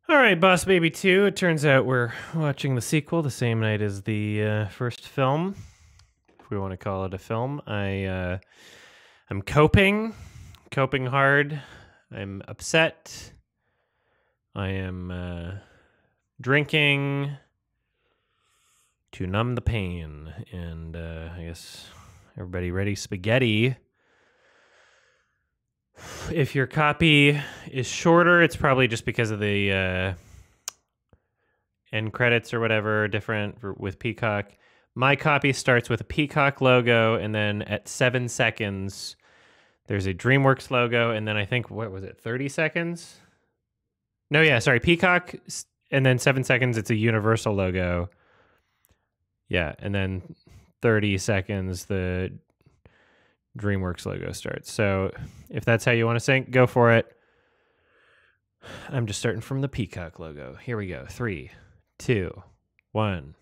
All right, Boss Baby 2. It turns out we're watching the sequel the same night as the first film, if we want to call it a film. I'm coping hard. I'm upset. I am drinking to numb the pain. And I guess everybody ready spaghetti. If your copy is shorter, it's probably just because of the end credits or whatever, different with Peacock. My copy starts with a Peacock logo, and then at 7 seconds, there's a DreamWorks logo, and then I think, what was it, 30 seconds? No, yeah, sorry, Peacock, and then 7 seconds, it's a Universal logo. Yeah, and then 30 seconds, the DreamWorks logo starts. So if that's how you want to sync, go for it. I'm just starting from the Peacock logo. Here we go. 3, 2, 1.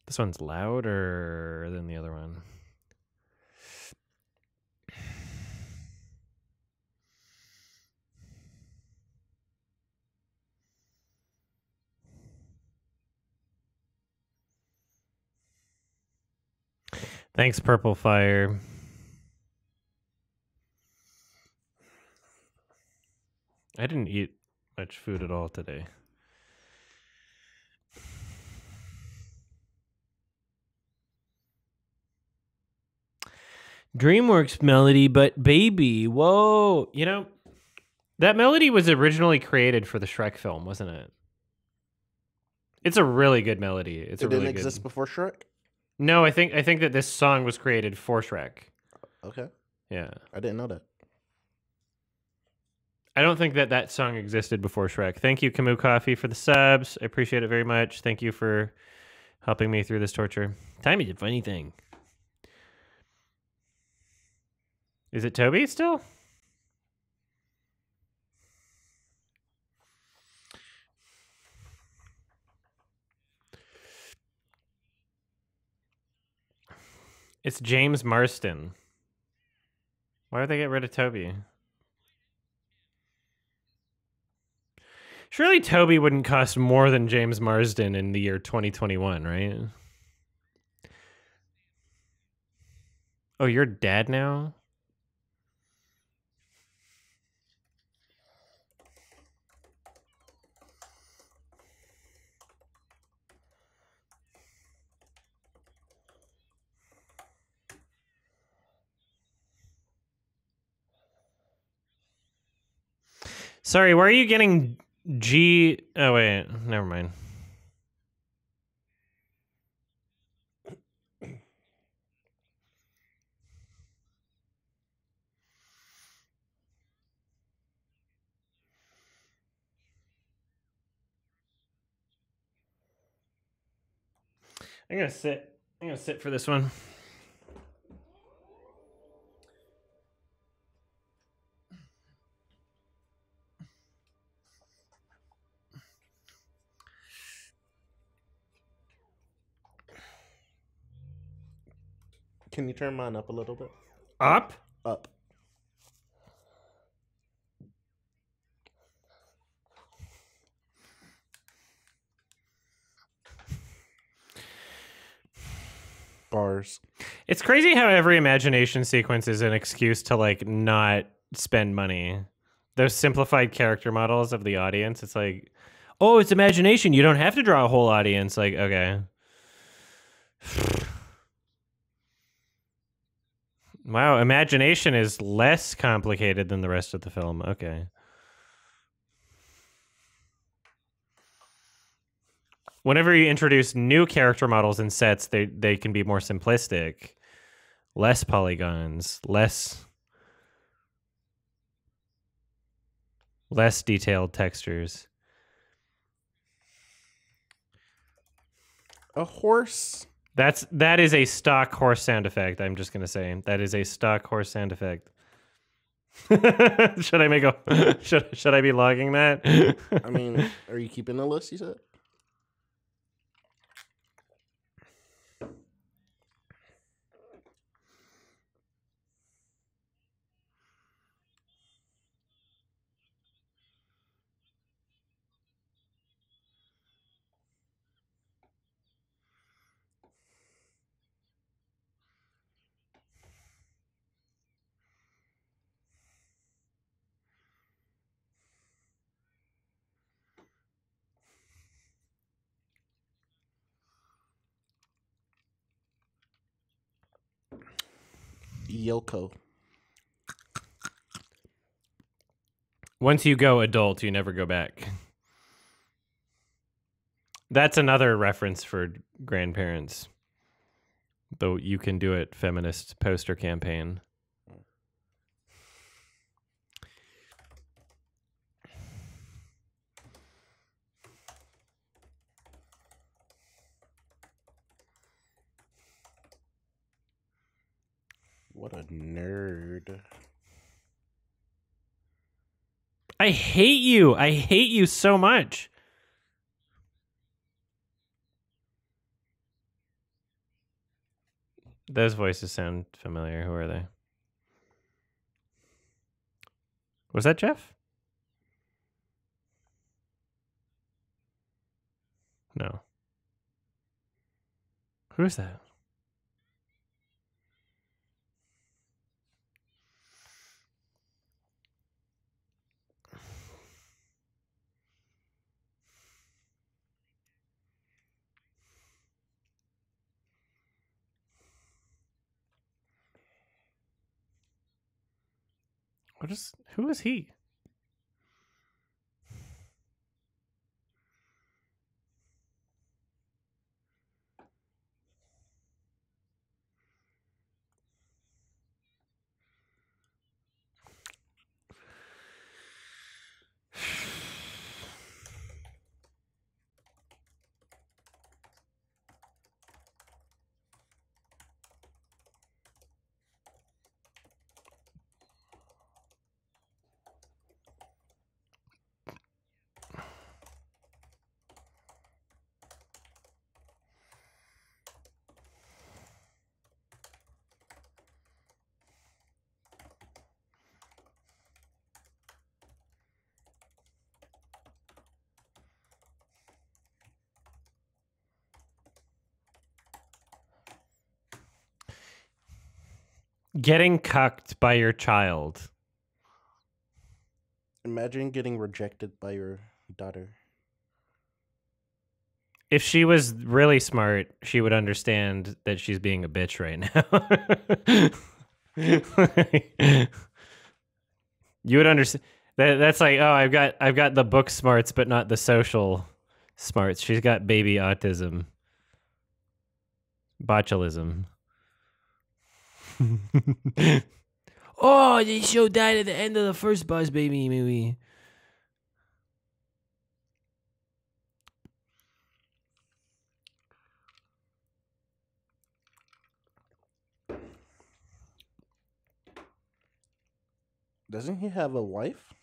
This one's louder than the other one. Thanks, Purple Fire. I didn't eat much food at all today. DreamWorks melody, but baby, whoa. You know, that melody was originally created for the Shrek film, wasn't it? It's a really good melody. It didn't exist before Shrek? No, I think that this song was created for Shrek. Okay. Yeah. I didn't know that. I don't think that song existed before Shrek. Thank you, Camus Coffee, for the subs. I appreciate it very much. Thank you for helping me through this torture. Time is a funny thing. Is it Toby still? It's James Marston. Why would they get rid of Toby? Surely Toby wouldn't cost more than James Marsden in the year 2021, right? Oh, you're dad now? Sorry, why are you getting G? Oh, wait, never mind. I'm gonna sit for this one. Can you turn mine up a little bit? Up? Up. Bars. It's crazy how every imagination sequence is an excuse to like not spend money. Those simplified character models of the audience, it's like, oh, it's imagination. You don't have to draw a whole audience. Like, okay. Wow, imagination is less complicated than the rest of the film. Okay. Whenever you introduce new character models and sets, they can be more simplistic, less polygons, less detailed textures. A horse. That is a stock horse sound effect. I'm just gonna say that is a stock horse sound effect. Should I make a? Should I be logging that? I mean, are you keeping the list? You said. Yoko. Once you go adult, you never go back. That's another reference for grandparents. Though you can do it, feminist poster campaign. What a nerd. I hate you. I hate you so much. Those voices sound familiar. Who are they? Was that Jeff? No. Who's that? Who is he? Getting cucked by your child. Imagine getting rejected by your daughter. If she was really smart, she would understand that she's being a bitch right now. You would understand that's like, oh, I've got the book smarts, but not the social smarts. She's got baby autism, botulism. Oh, they showed that at the end of the first Buzz Baby movie. Doesn't he have a wife?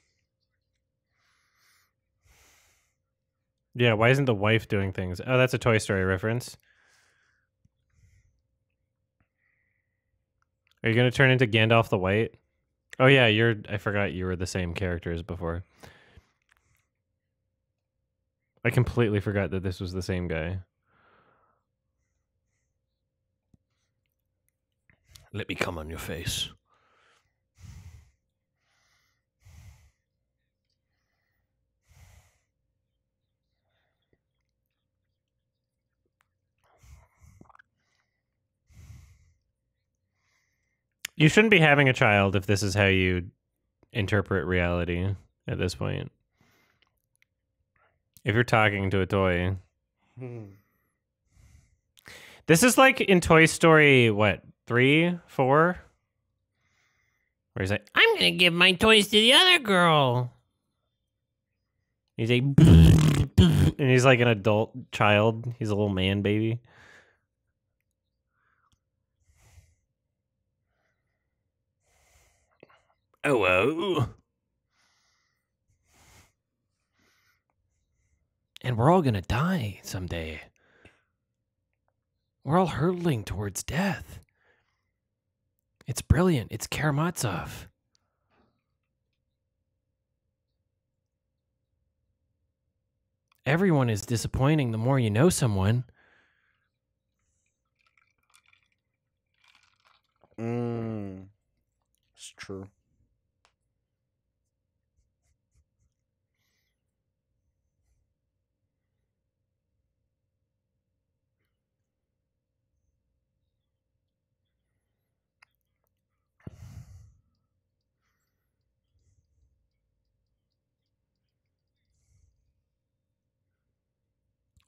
Yeah, why isn't the wife doing things? Oh, that's a Toy Story reference. Are you going to turn into Gandalf the White? Oh, yeah, I forgot you were the same character as before. I completely forgot that this was the same guy. Let me come on your face. You shouldn't be having a child if this is how you interpret reality at this point. If you're talking to a toy. This is like in Toy Story, what, 3, 4? Where he's like, I'm going to give my toys to the other girl. He's like, and he's like an adult child. He's a little man baby. Oh, whoa. And we're all going to die someday. We're all hurtling towards death. It's brilliant. It's Karamazov. Everyone is disappointing the more you know someone. It's true.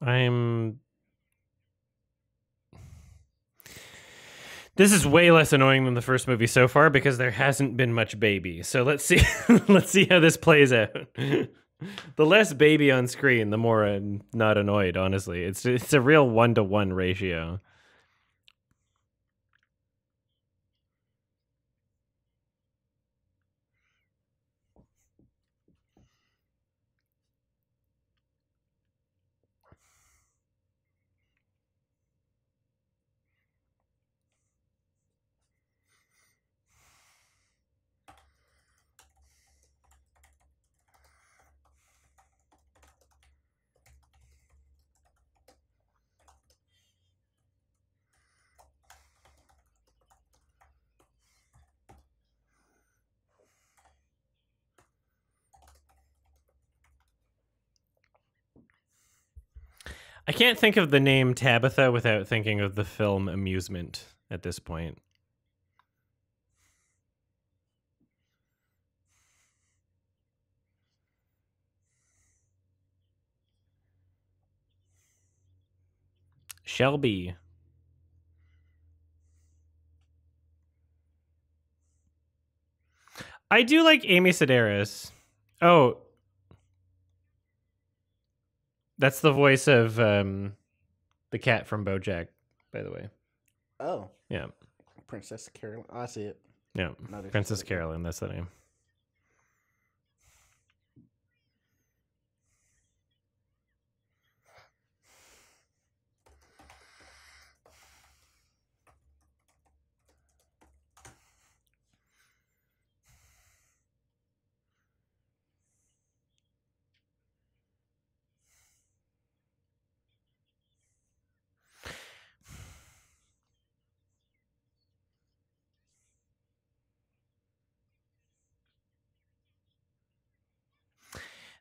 I'm. This is way less annoying than the first movie so far because there hasn't been much baby. So let's see. Let's see how this plays out. The less baby on screen, the more I'm not annoyed. Honestly, it's a real 1-to-1 ratio. I can't think of the name Tabitha without thinking of the film Amusement at this point. Shelby. I do like Amy Sedaris. Oh, that's the voice of the cat from BoJack, by the way. Oh, Yeah. Princess Carolyn. Oh, I see it. Yeah. No, there's Princess just like- Carolyn, that's the name.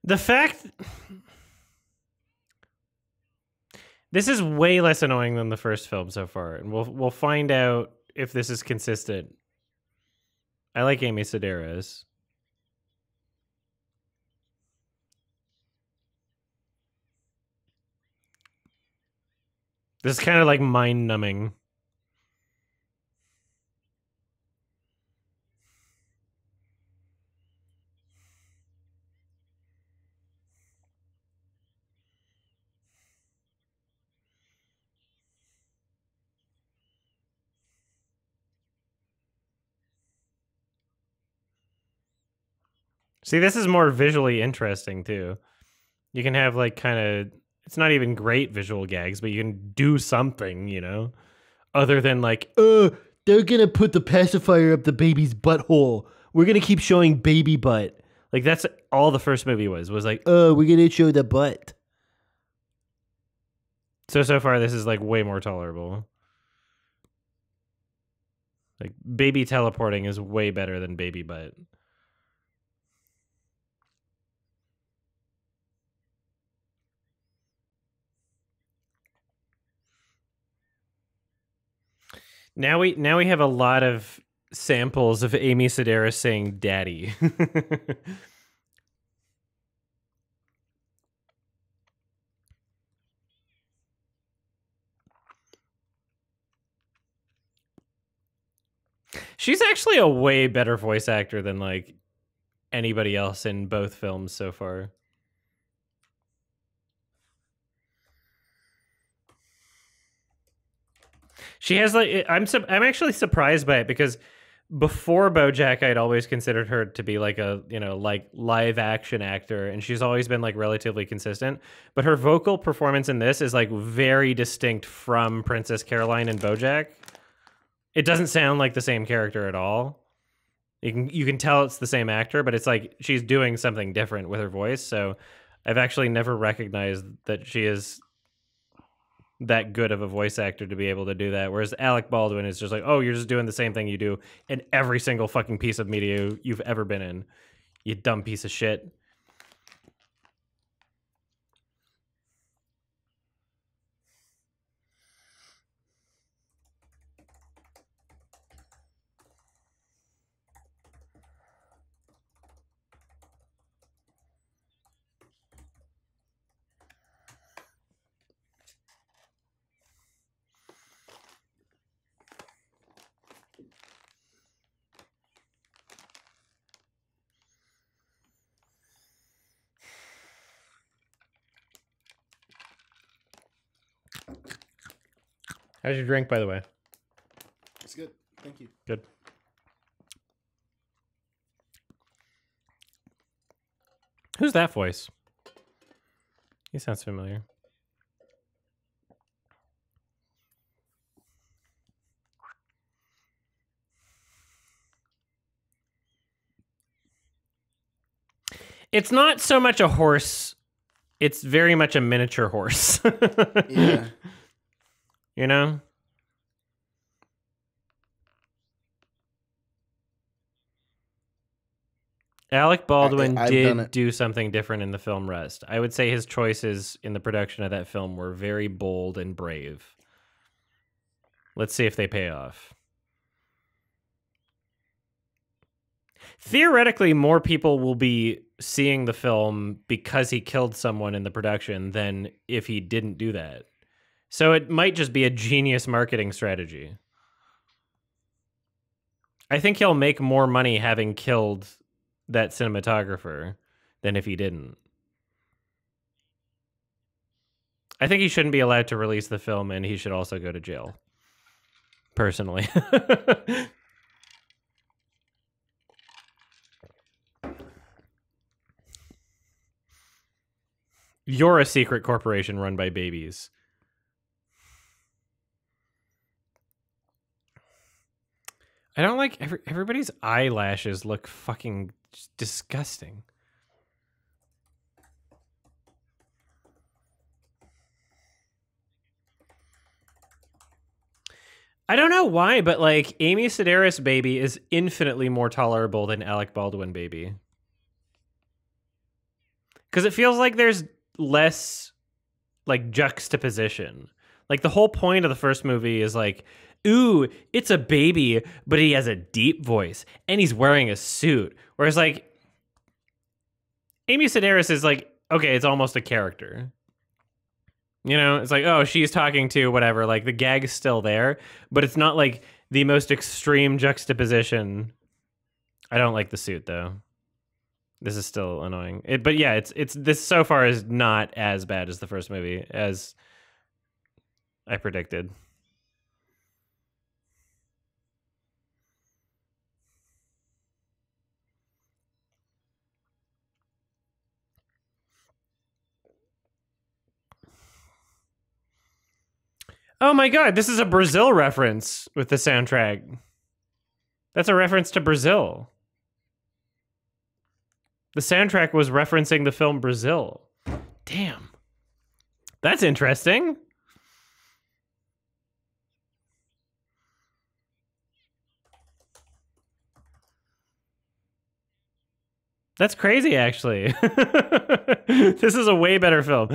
The fact this is way less annoying than the first film so far, and we'll find out if this is consistent. I like Amy Sedaris. This is kind of like mind numbing. See, this is more visually interesting too. You can have like kind of, it's not even great visual gags, but you can do something, you know, other than like, they're gonna put the pacifier up the baby's butthole. We're gonna keep showing baby butt. Like that's all the first movie was like, we're gonna show the butt. So far this is like way more tolerable. Like baby teleporting is way better than baby butt. Now we have a lot of samples of Amy Sedaris saying daddy. She's actually a way better voice actor than like anybody else in both films so far. She has like I'm actually surprised by it because before BoJack I'd always considered her to be like a, you know, like live action actor, and she's always been like relatively consistent, but her vocal performance in this is like very distinct from Princess Caroline and BoJack. It doesn't sound like the same character at all. You can tell it's the same actor, but it's like she's doing something different with her voice. So I've actually never recognized that she is that good of a voice actor to be able to do that. Whereas Alec Baldwin is just like, oh, you're just doing the same thing you do in every single fucking piece of media you've ever been in. You dumb piece of shit. How's your drink, by the way? It's good. Thank you. Good. Who's that voice? He sounds familiar. It's not so much a horse. It's very much a miniature horse. Yeah. You know? Alec Baldwin did do something different in the film Rust. I would say his choices in the production of that film were very bold and brave. Let's see if they pay off. Theoretically, more people will be seeing the film because he killed someone in the production than if he didn't do that. So it might just be a genius marketing strategy. I think he'll make more money having killed that cinematographer than if he didn't. I think he shouldn't be allowed to release the film, and he should also go to jail. Personally. You're a secret corporation run by babies. I don't like everybody's eyelashes look fucking disgusting. I don't know why, but like Amy Sedaris baby is infinitely more tolerable than Alec Baldwin baby. Because it feels like there's less like juxtaposition. Like the whole point of the first movie is like, ooh, it's a baby, but he has a deep voice and he's wearing a suit. Whereas like Amy Sedaris is like, okay, it's almost a character. You know, it's like, oh, she's talking to whatever. Like the gag is still there, but it's not like the most extreme juxtaposition. I don't like the suit though. This is still annoying. But yeah, it's this so far is not as bad as the first movie as I predicted. Oh my god, this is a Brazil reference with the soundtrack. That's a reference to Brazil. The soundtrack was referencing the film Brazil. Damn. That's interesting. That's crazy, actually. This is a way better film.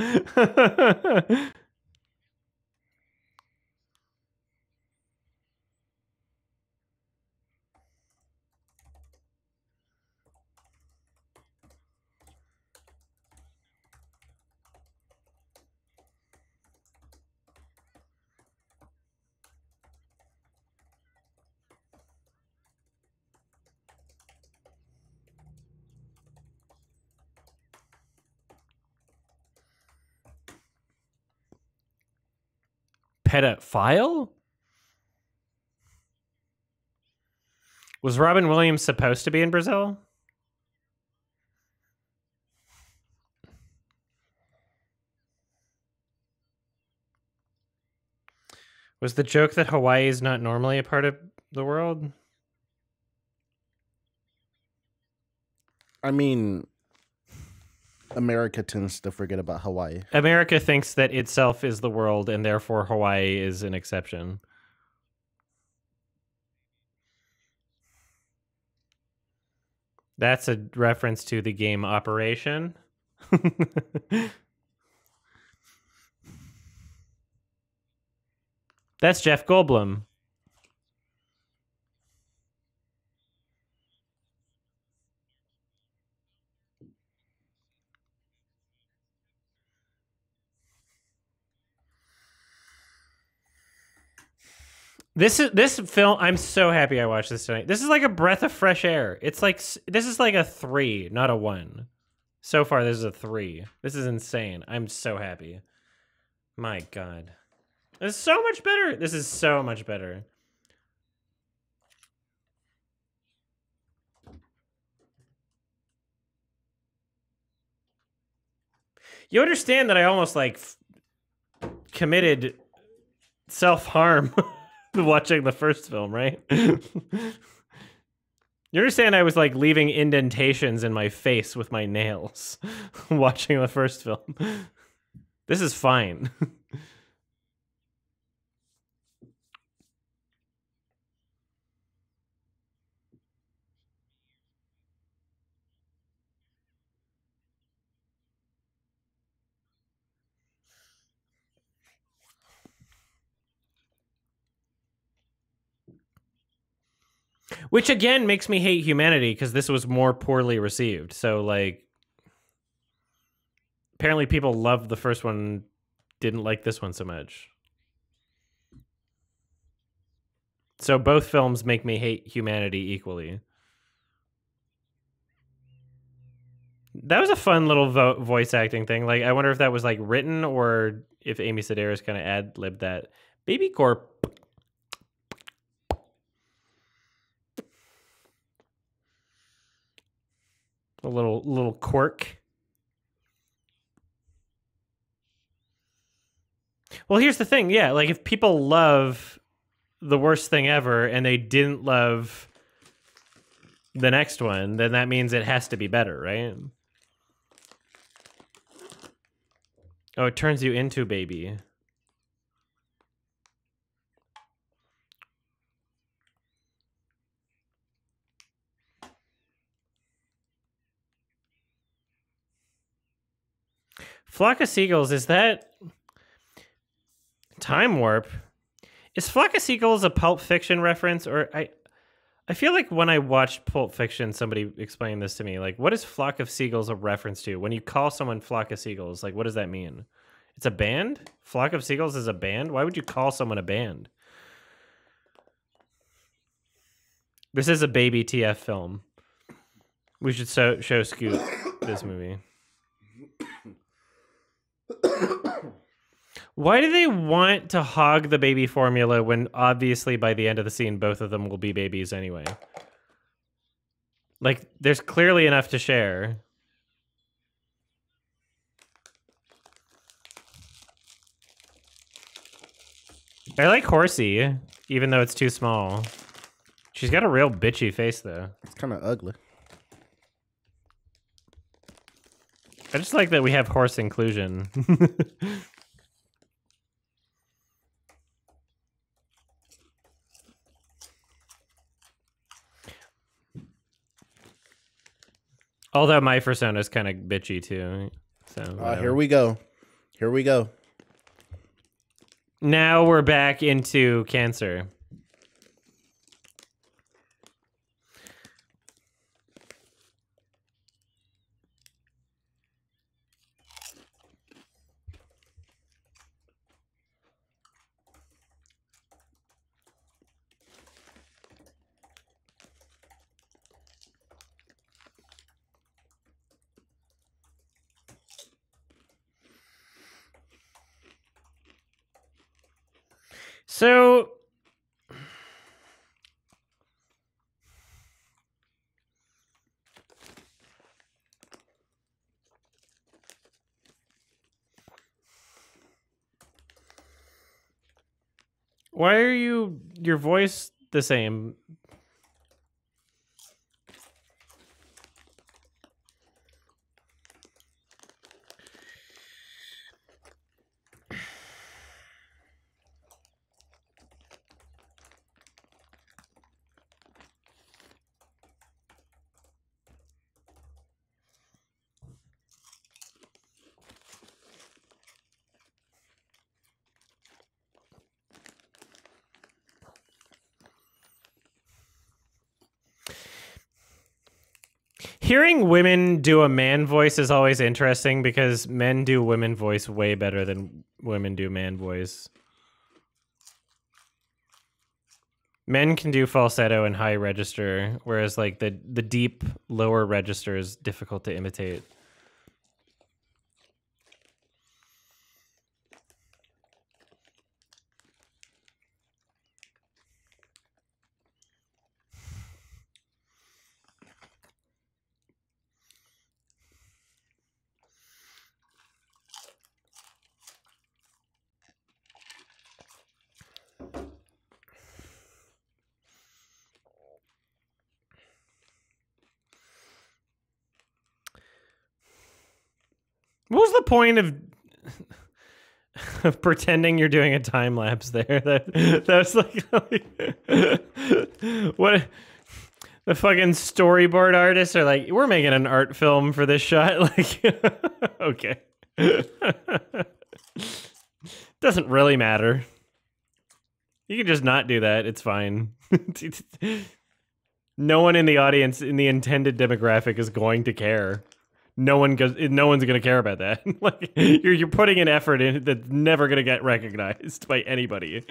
Pedophile? Was Robin Williams supposed to be in Brazil? Was the joke that Hawaii is not normally a part of the world? I mean, America tends to forget about Hawaii. America thinks that itself is the world, and therefore Hawaii is an exception. That's a reference to the game Operation. That's Jeff Goldblum. This film. I'm so happy I watched this tonight. This is like a breath of fresh air. It's like this is like a 3, not a 1. So far, this is a 3. This is insane. I'm so happy. My God. This is so much better. This is so much better. You understand that I almost like committed self-harm watching the first film, right? You understand I was like leaving indentations in my face with my nails watching the first film. This is fine. Which again makes me hate humanity because this was more poorly received. So like apparently people loved the first one, didn't like this one so much. So both films make me hate humanity equally. That was a fun little voice acting thing. Like, I wonder if that was like written or if Amy Sedaris kind of ad-libbed that. Baby Corp. A little quirk. Well, here's the thing. Yeah, like if people love the worst thing ever and they didn't love the next one, then that means it has to be better, right? Oh, it turns you into baby. Flock of Seagulls, is that Time Warp? Is Flock of Seagulls a Pulp Fiction reference? Or I feel like when I watched Pulp Fiction, somebody explained this to me. Like, what is Flock of Seagulls a reference to? When you call someone Flock of Seagulls, like, what does that mean? It's a band? Flock of Seagulls is a band? Why would you call someone a band? This is a baby TF film. We should show Scoot this movie. Why do they want to hog the baby formula when obviously by the end of the scene, both of them will be babies anyway? Like, there's clearly enough to share. I like Horsey, even though it's too small. She's got a real bitchy face, though. It's kind of ugly. I just like that we have horse inclusion. Although my persona is kind of bitchy too. So here we go. Here we go. Now we're back into Cancer. So why are your voice the same? Hearing women do a man voice is always interesting because men do women voice way better than women do man voice. Men can do falsetto and high register, whereas like the deep lower register is difficult to imitate. What was the point of pretending you're doing a time lapse there? That was like what the fucking storyboard artists are like, we're making an art film for this shot. Like, okay. Doesn't really matter. You can just not do that. It's fine. No one in the audience, in the intended demographic, is going to care. No one's gonna care about that. Like, you're putting an effort in that's never gonna get recognized by anybody.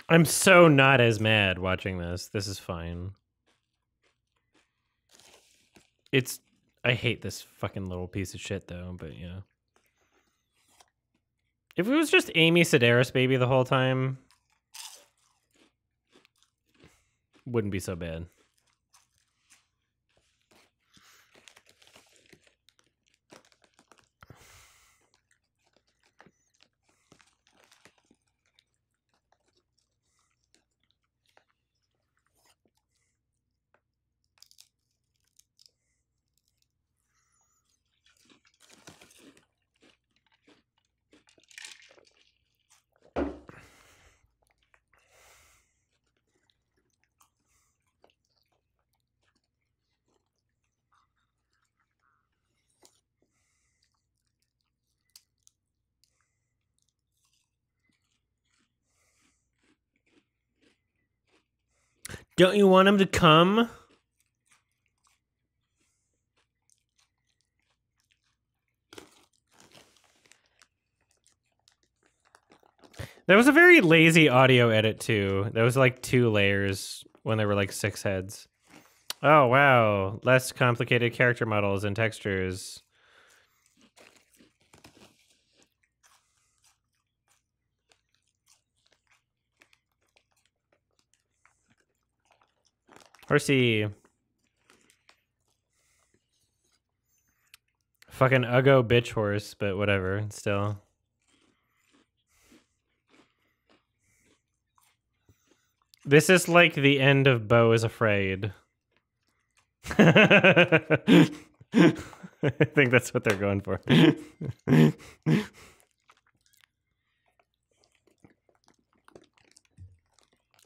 I'm so not as mad watching this. This is fine. I hate this fucking little piece of shit though, but yeah. If it was just Amy Sedaris baby the whole time, wouldn't be so bad. Don't you want him to come? That was a very lazy audio edit too. That was like 2 layers when there were like 6 heads. Oh wow, less complicated character models and textures. Horsey. Fucking Uggo bitch horse, but whatever, still. This is like the end of Beau is Afraid. I think that's what they're going for.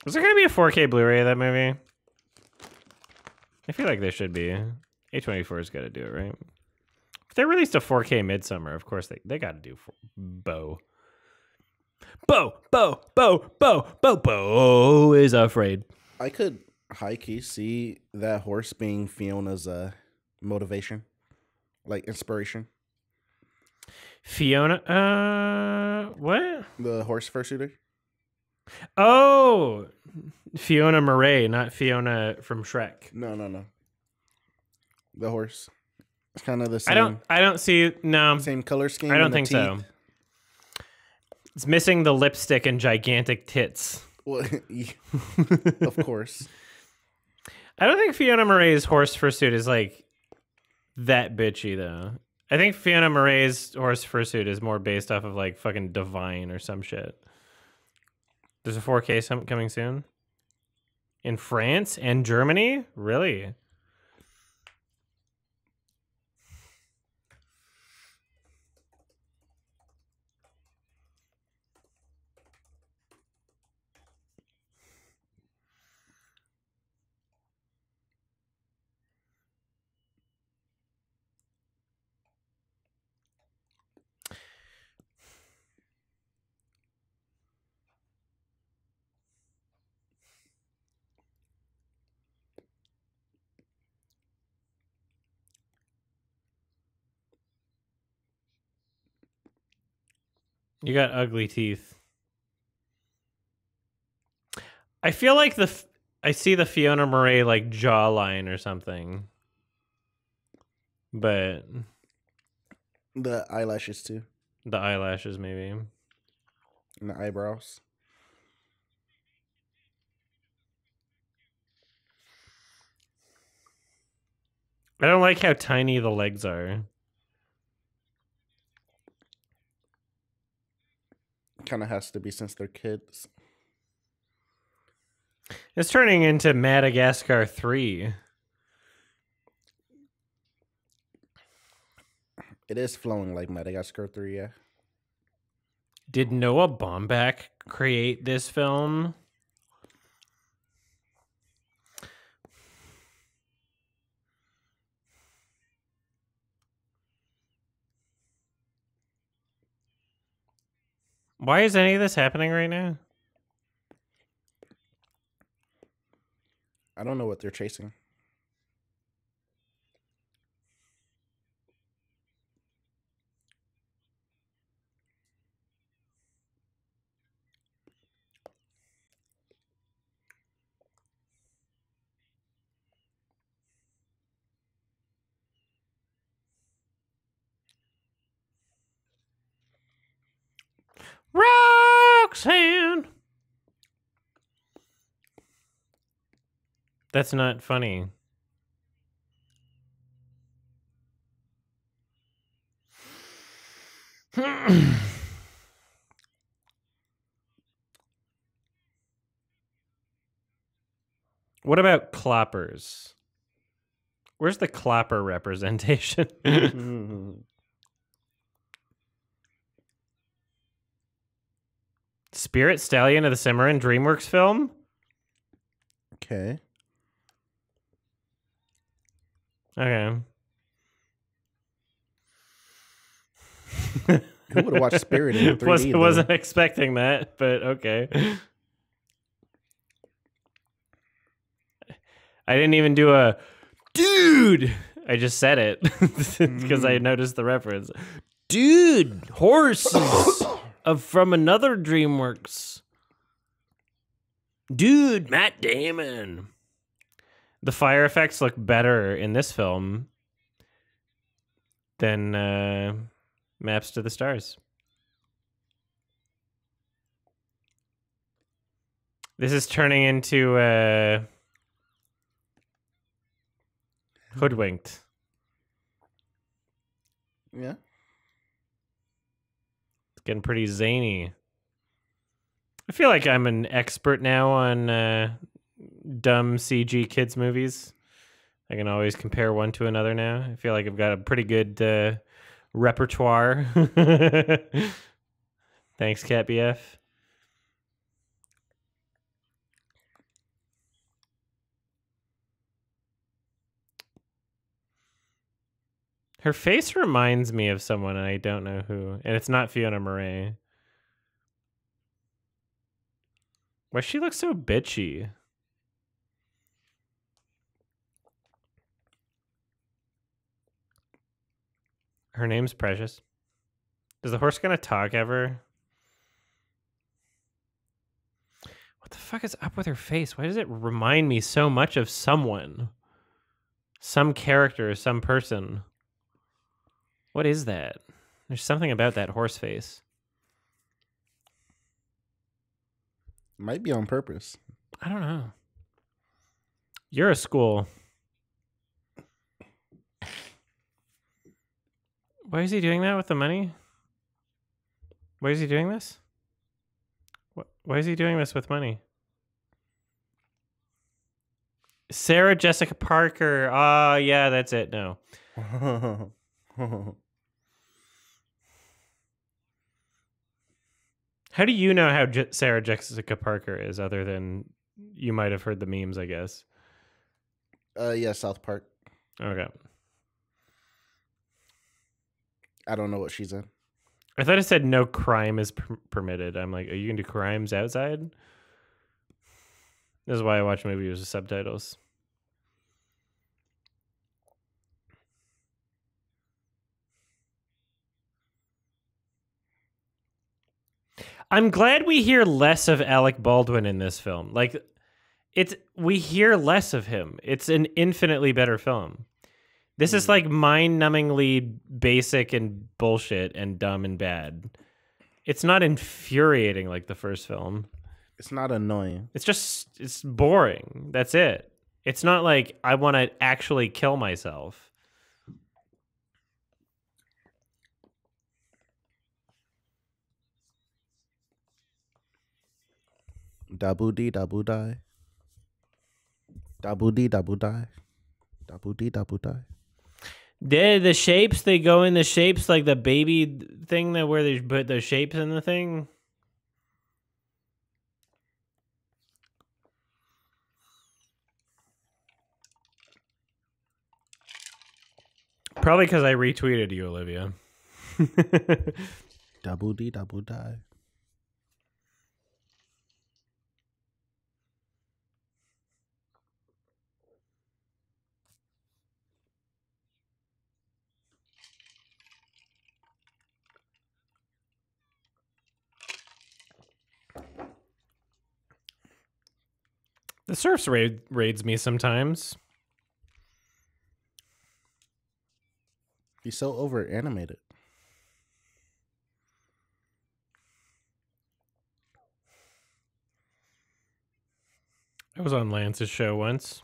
Was there gonna be a 4K Blu-ray of that movie? I feel like there should be. A24's got to do it, right? If they released a 4K Midsummer, of course they got to do Beau. Beau is Afraid. I could high key see that horse being Fiona's motivation, like inspiration. Fiona, what? The horse fursuiter. Oh, Fiona Murray, not Fiona from Shrek. No. The horse. It's kind of the same. I don't see, no. Same color scheme. I don't think so. It's missing the lipstick and gigantic tits. Well, of course. I don't think Fiona Murray's horse fursuit is like that bitchy though. I think Fiona Murray's horse fursuit is more based off of like fucking Divine or some shit. There's a 4K coming soon? In France and Germany? Really? You got ugly teeth. I feel like I see the Fiona Murray like jawline or something, but The eyelashes too, the eyelashes maybe. and the eyebrows. I don't like how tiny the legs are. Kind of has to be since they're kids. It's turning into Madagascar 3. It is flowing like Madagascar 3, yeah. Did Noah Baumbach create this film? Why is any of this happening right now? I don't know what they're chasing. Roxanne! That's not funny. What about cloppers? Where's the clopper representation? Spirit Stallion of the Cimarron DreamWorks film? Okay. Okay. Who would have watched Spirit in 3D? Wasn't expecting that, but okay. I didn't even do a dude. I just said it because I noticed the reference. Dude, horses from another DreamWorks. Dude, Matt Damon. The fire effects look better in this film than Maps to the Stars. This is turning into Hoodwinked. Yeah. It's getting pretty zany. I feel like I'm an expert now on dumb CG kids movies. I can always compare one to another now. I feel like I've got a pretty good repertoire. Thanks, Cat BF. Her face reminds me of someone, and I don't know who. And it's not Fiona Murray. Why she looks so bitchy? Her name's Precious. Is the horse gonna talk ever? What the fuck is up with her face? Why does it remind me so much of someone? Some character, some person. What is that? There's something about that horse face. Might be on purpose. I don't know. You're a school. Why is he doing that with the money? Why is he doing this? Why is he doing this with money? Sarah Jessica Parker. Oh, yeah, that's it. No. How do you know how Sarah Jessica Parker is, other than you might have heard the memes, I guess? Yeah, South Park. Okay. I don't know what she's in. I thought it said no crime is permitted. I'm like, are you going to do crimes outside? This is why I watch movies with subtitles. I'm glad we hear less of Alec Baldwin in this film. Like, we hear less of him. It's an infinitely better film. This is like mind-numbingly basic and bullshit and dumb and bad. It's not infuriating like the first film. It's not annoying. It's boring. That's it. It's not like I want to actually kill myself. Dabu dee dabu die. Dabu dee dabu die. Dabu dee dabu die. The shapes, they go in the shapes like the baby thing that where they put the shapes in the thing. Probably because I retweeted you, Olivia. Dabu dee dabu die. The surfs raids me sometimes. He's so over animated. I was on Lance's show once.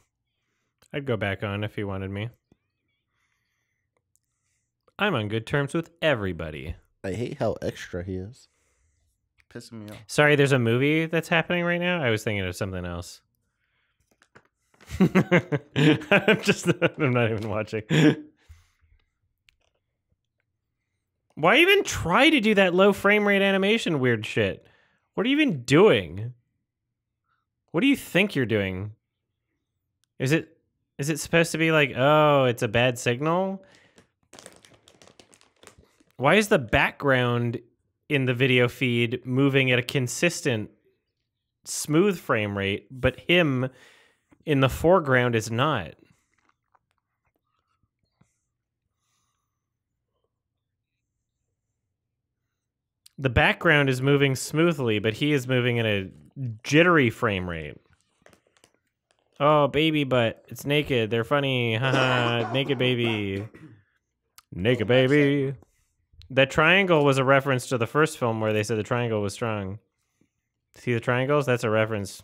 I'd go back on if he wanted me. I'm on good terms with everybody. I hate how extra he is. Pissing me off. Sorry, there's a movie that's happening right now? I was thinking of something else. I'm not even watching. Why even try to do that low frame rate animation weird shit? What are you even doing? What do you think you're doing? Is it supposed to be like, oh, it's a bad signal? Why is the background in the video feed moving at a consistent, smooth frame rate, but him in the foreground is not? The background is moving smoothly, but he is moving in a jittery frame rate. Oh, baby butt. It's naked. They're funny. Haha, naked baby. Naked baby. That triangle was a reference to the first film where they said the triangle was strong. See the triangles? That's a reference.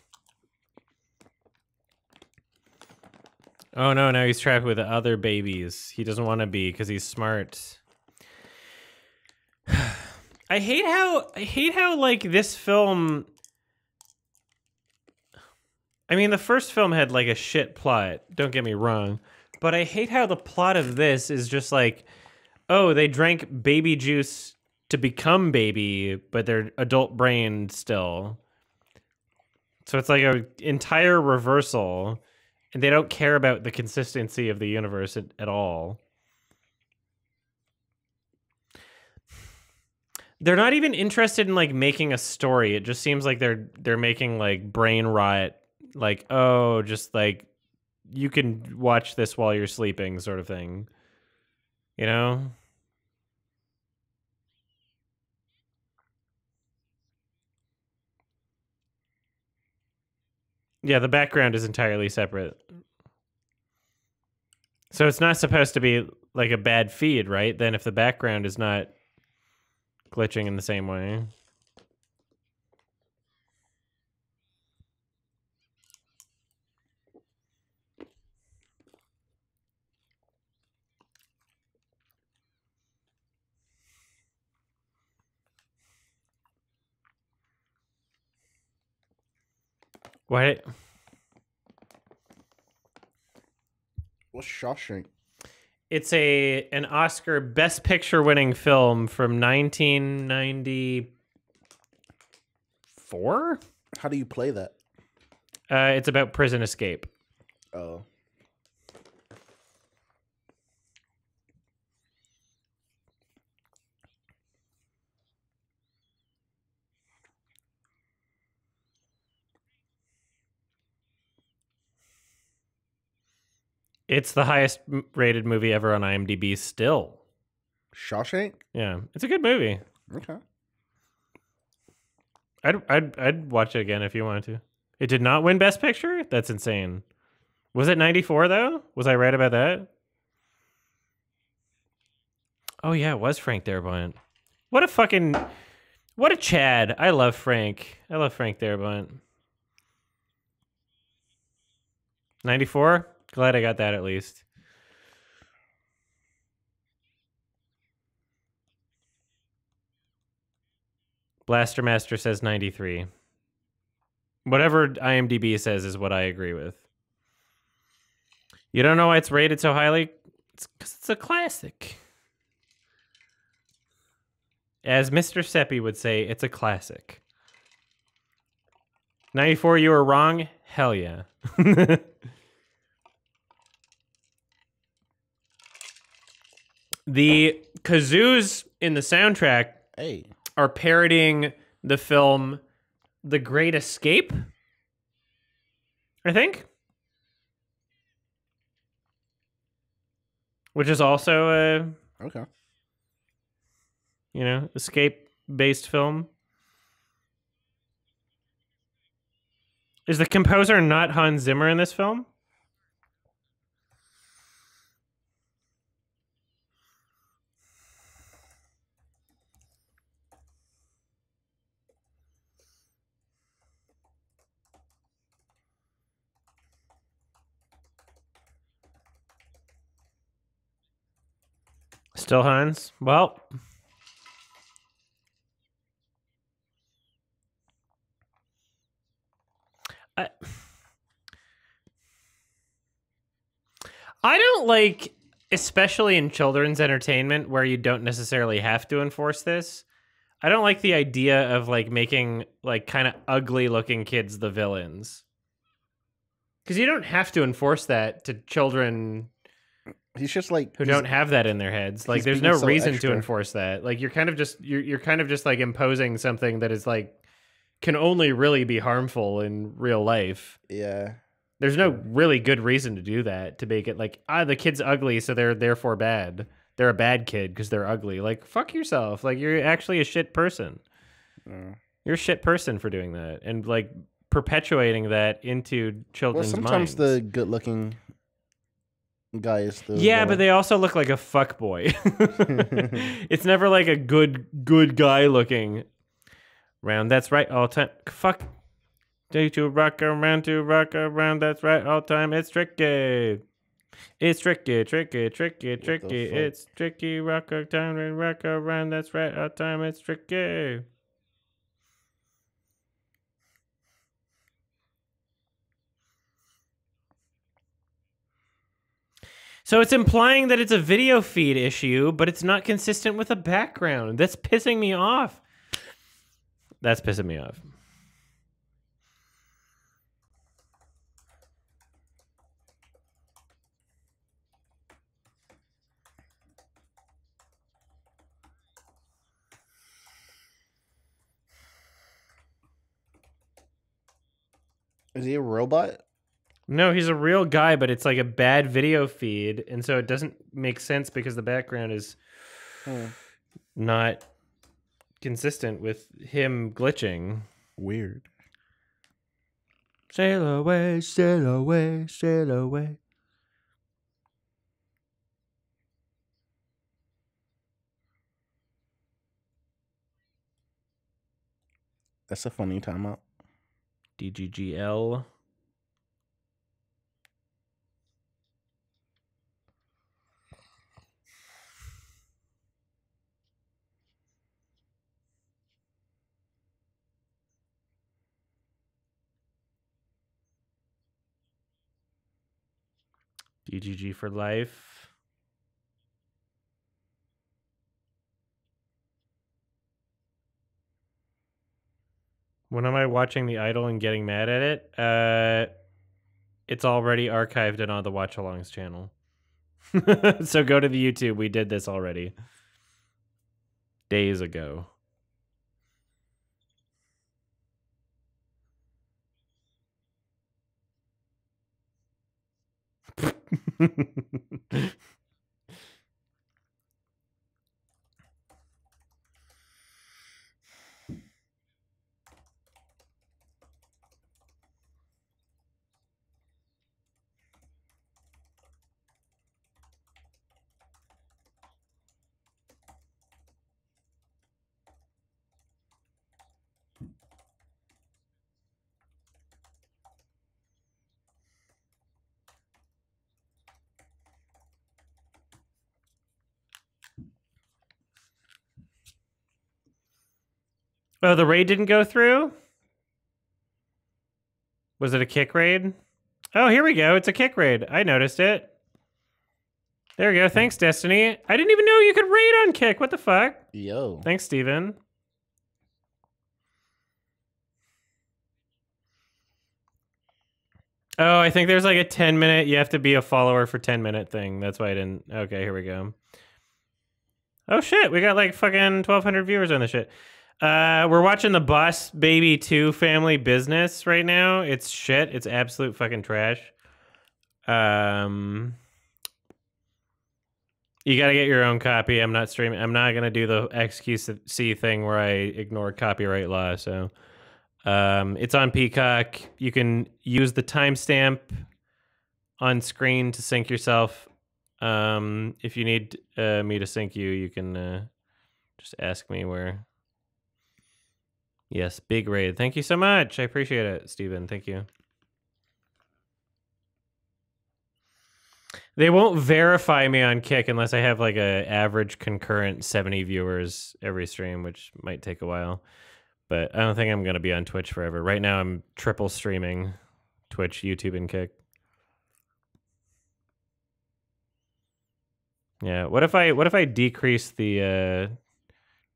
Oh no, now he's trapped with other babies. He doesn't want to be because he's smart. I hate how like this film, I mean the first film had like a shit plot, don't get me wrong, but I hate how the plot of this is just like, oh, they drank baby juice to become baby, but they're adult brained still. So it's like an entire reversal, and they don't care about the consistency of the universe at all. They're not even interested in like making a story. It just seems like they're making like brain rot, like, oh, just like you can watch this while you're sleeping sort of thing. You know? Yeah, the background is entirely separate. So it's not supposed to be like a bad feed, right? Then if the background is not glitching in the same way. What? What's Shawshank? It's an Oscar Best Picture winning film from 1994. How do you play that? It's about prison escape. Oh. It's the highest rated movie ever on IMDb still. Shawshank? Yeah, it's a good movie. Okay. I'd watch it again if you wanted to. It did not win Best Picture? That's insane. Was it 94 though? Was I right about that? Oh yeah, it was Frank Darabont. What a Chad. I love Frank. I love Frank Darabont. 94? Glad I got that at least. Blaster Master says 93. Whatever IMDb says is what I agree with. You don't know why it's rated so highly? It's because it's a classic. As Mr. Seppi would say, it's a classic. 94, you were wrong? Hell yeah. The kazoos in the soundtrack are parodying the film The Great Escape, I think. Which is also a okay, escape-based film. Is the composer not Hans Zimmer in this film? Still Hans? Well, I don't like, especially in children's entertainment where you don't necessarily have to enforce this. I don't like the idea of like making like kind of ugly looking kids the villains. Because you don't have to enforce that to children. He's just like who don't have that in their heads. Like there's no reason to enforce that. Like you're kind of just like imposing something that is like can only really be harmful in real life. Yeah. There's no really good reason to do that, to make it like, the kid's ugly, so they're therefore bad. They're a bad kid because they're ugly. Like, fuck yourself. Like, you're actually a shit person. You're a shit person for doing that. And, like, perpetuating that into children's minds. Sometimes the good-looking guy is the villain. But they also look like a fuck boy. It's never like a good guy looking round. That's right, all time. Fuck. To rock around, that's right, all time, it's tricky. It's tricky. It's tricky, rock around, that's right, all time, it's tricky. So it's implying that it's a video feed issue, but it's not consistent with the background. That's pissing me off. That's pissing me off. Is he a robot? No, he's a real guy, but it's like a bad video feed, and so it doesn't make sense because the background is not consistent with him glitching. Weird. Sail away, sail away, sail away. That's a funny timeout. DGGL. DGG for life. When am I watching The Idol and getting mad at it? It's already archived and on the Watch Alongs channel. So go to the YouTube. We did this already. Days ago. Oh, the raid didn't go through? Was it a kick raid? Oh, here we go. It's a kick raid. I noticed it. There we go. Thanks, Destiny. I didn't even know you could raid on kick. What the fuck? Yo. Thanks, Steven. Oh, I think there's like a 10-minute, you have to be a follower for 10-minute thing. That's why I didn't. Okay, here we go. Oh, shit. We got like fucking 1,200 viewers on this shit. We're watching the Boss Baby 2 Family Business right now. It's shit. It's absolute fucking trash. You gotta get your own copy. I'm not streaming. I'm not gonna do the XQC thing where I ignore copyright law. So, it's on Peacock. You can use the timestamp on screen to sync yourself. If you need me to sync you, you can just ask me where. Yes, big raid. Thank you so much. I appreciate it, Steven. Thank you. They won't verify me on Kick unless I have like a average concurrent 70 viewers every stream, which might take a while. But I don't think I'm gonna be on Twitch forever. Right now I'm triple streaming Twitch, YouTube, and Kick. Yeah. What if I decrease the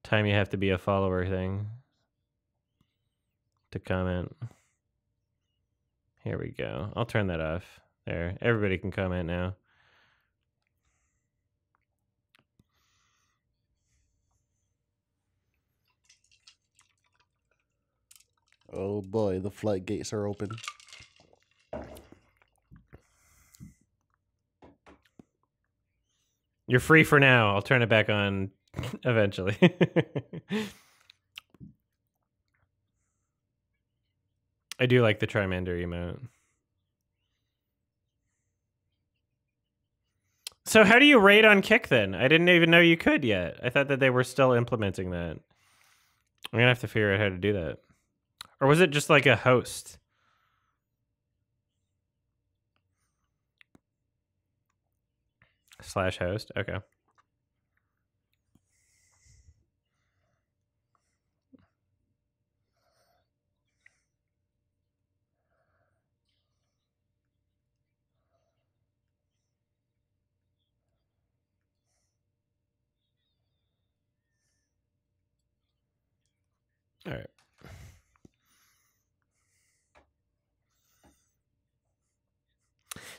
time you have to be a follower thing to comment? Here we go. I'll turn that off. There. Everybody can comment now. Oh boy, the floodgates are open. You're free for now. I'll turn it back on eventually. I do like the Trimander emote. So how do you raid on Kick then? I didn't even know you could yet. I thought that they were still implementing that. I'm gonna have to figure out how to do that. Or was it just like a host? / host? Okay. All right.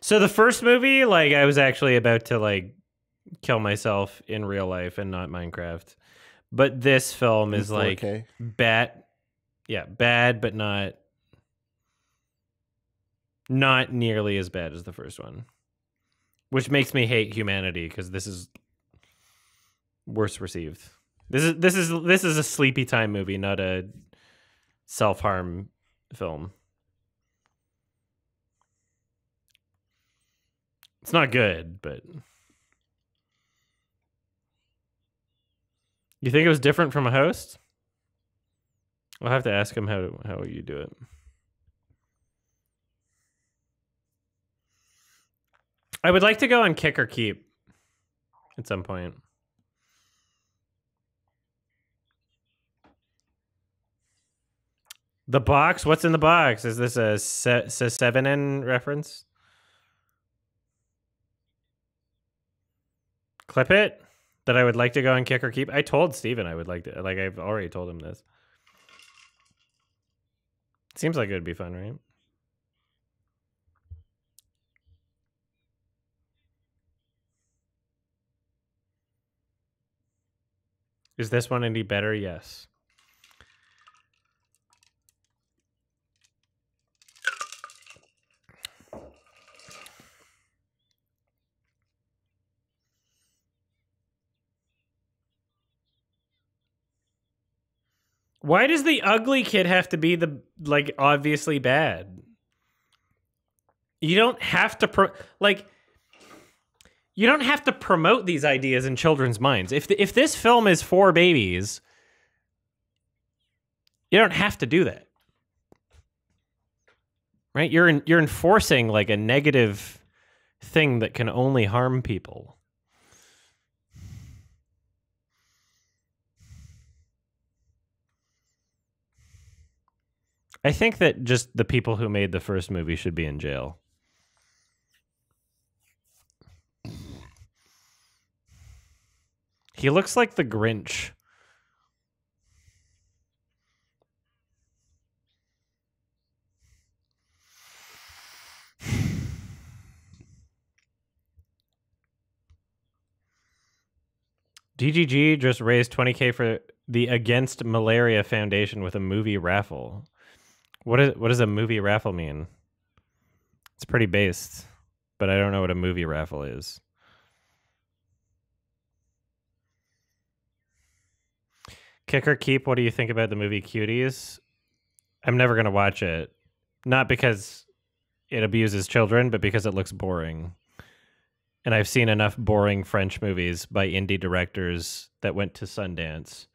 So the first movie, like, I was actually about to like kill myself in real life and not Minecraft. But this film is like bad. Yeah, bad, but not nearly as bad as the first one. Which makes me hate humanity because this is worse received. This is a sleepy time movie, not a self-harm film. It's not good, but you think it was different from a host? I'll have to ask him how you do it. I would like to go on Kick or Keep at some point. The box? What's in the box? Is this a 7N reference? Clip it? That I would like to go on Kick or Keep? I told Steven I would like to. Like, I've already told him this. Seems like it would be fun, right? Is this one any better? Yes. Why does the ugly kid have to be the, like, obviously bad? You don't have to you don't have to promote these ideas in children's minds. If this film is for babies, you don't have to do that. Right? You're enforcing like a negative thing that can only harm people. I think that just the people who made the first movie should be in jail. He looks like the Grinch. DGG just raised $20K for the Against Malaria Foundation with a movie raffle. What does a movie raffle mean? It's pretty based, but I don't know what a movie raffle is. Kick or keep, what do you think about the movie Cuties? I'm never going to watch it. Not because it abuses children, but because it looks boring. And I've seen enough boring French movies by indie directors that went to Sundance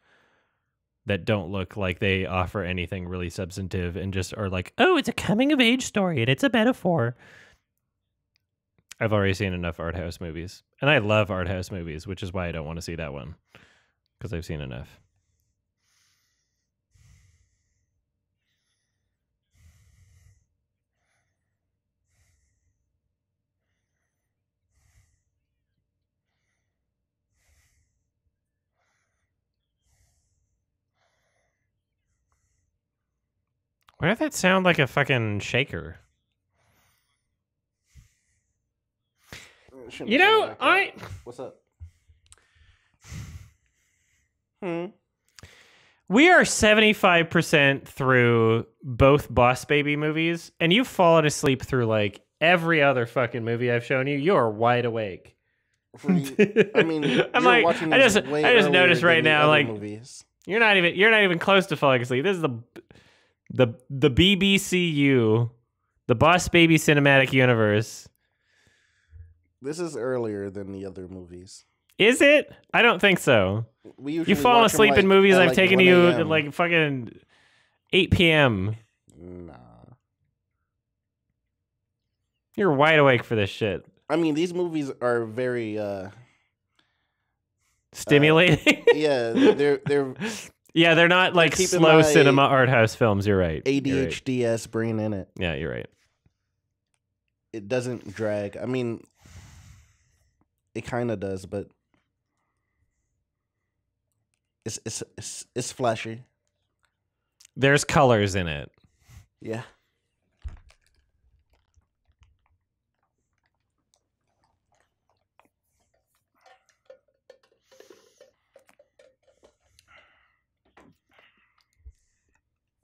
that don't look like they offer anything really substantive and just are like, oh, it's a coming-of-age story and it's a metaphor. I've already seen enough art house movies. And I love art house movies, which is why I don't want to see that one. Because I've seen enough. Why does that sound like a fucking shaker? You know, What's up? We are 75% through both Boss Baby movies, and you've fallen asleep through like every other fucking movie I've shown you. You're wide awake. I mean, I'm like, I just noticed right now, like, movies. you're not even close to falling asleep. This is the BBCU, the Boss Baby Cinematic Universe. This is earlier than the other movies. Is it? I don't think so. You've fallen asleep in movies I've taken you at like fucking 8 p.m. Nah. You're wide awake for this shit. I mean, these movies are very stimulating. Yeah, they're yeah, they're not like slow cinema art house films. You're right. ADHD-esque brain in it. Yeah, you're right. It doesn't drag. I mean, it kind of does, but it's flashy. There's colors in it. Yeah.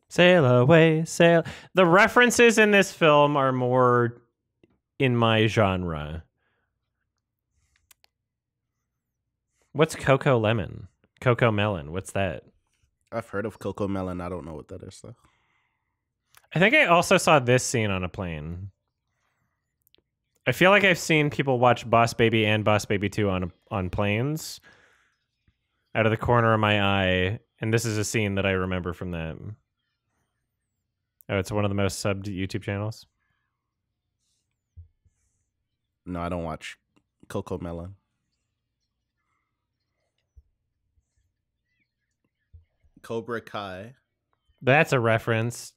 Sail away, sail. The references in this film are more in my genre. What's Coco Lemon? Coco Melon. What's that? I've heard of Coco Melon. I don't know what that is, though. I think I also saw this scene on a plane. I feel like I've seen people watch Boss Baby and Boss Baby 2 on planes out of the corner of my eye, and this is a scene that I remember from that. Oh, it's one of the most subbed YouTube channels? No, I don't watch Coco Melon. Cobra Kai. That's a reference.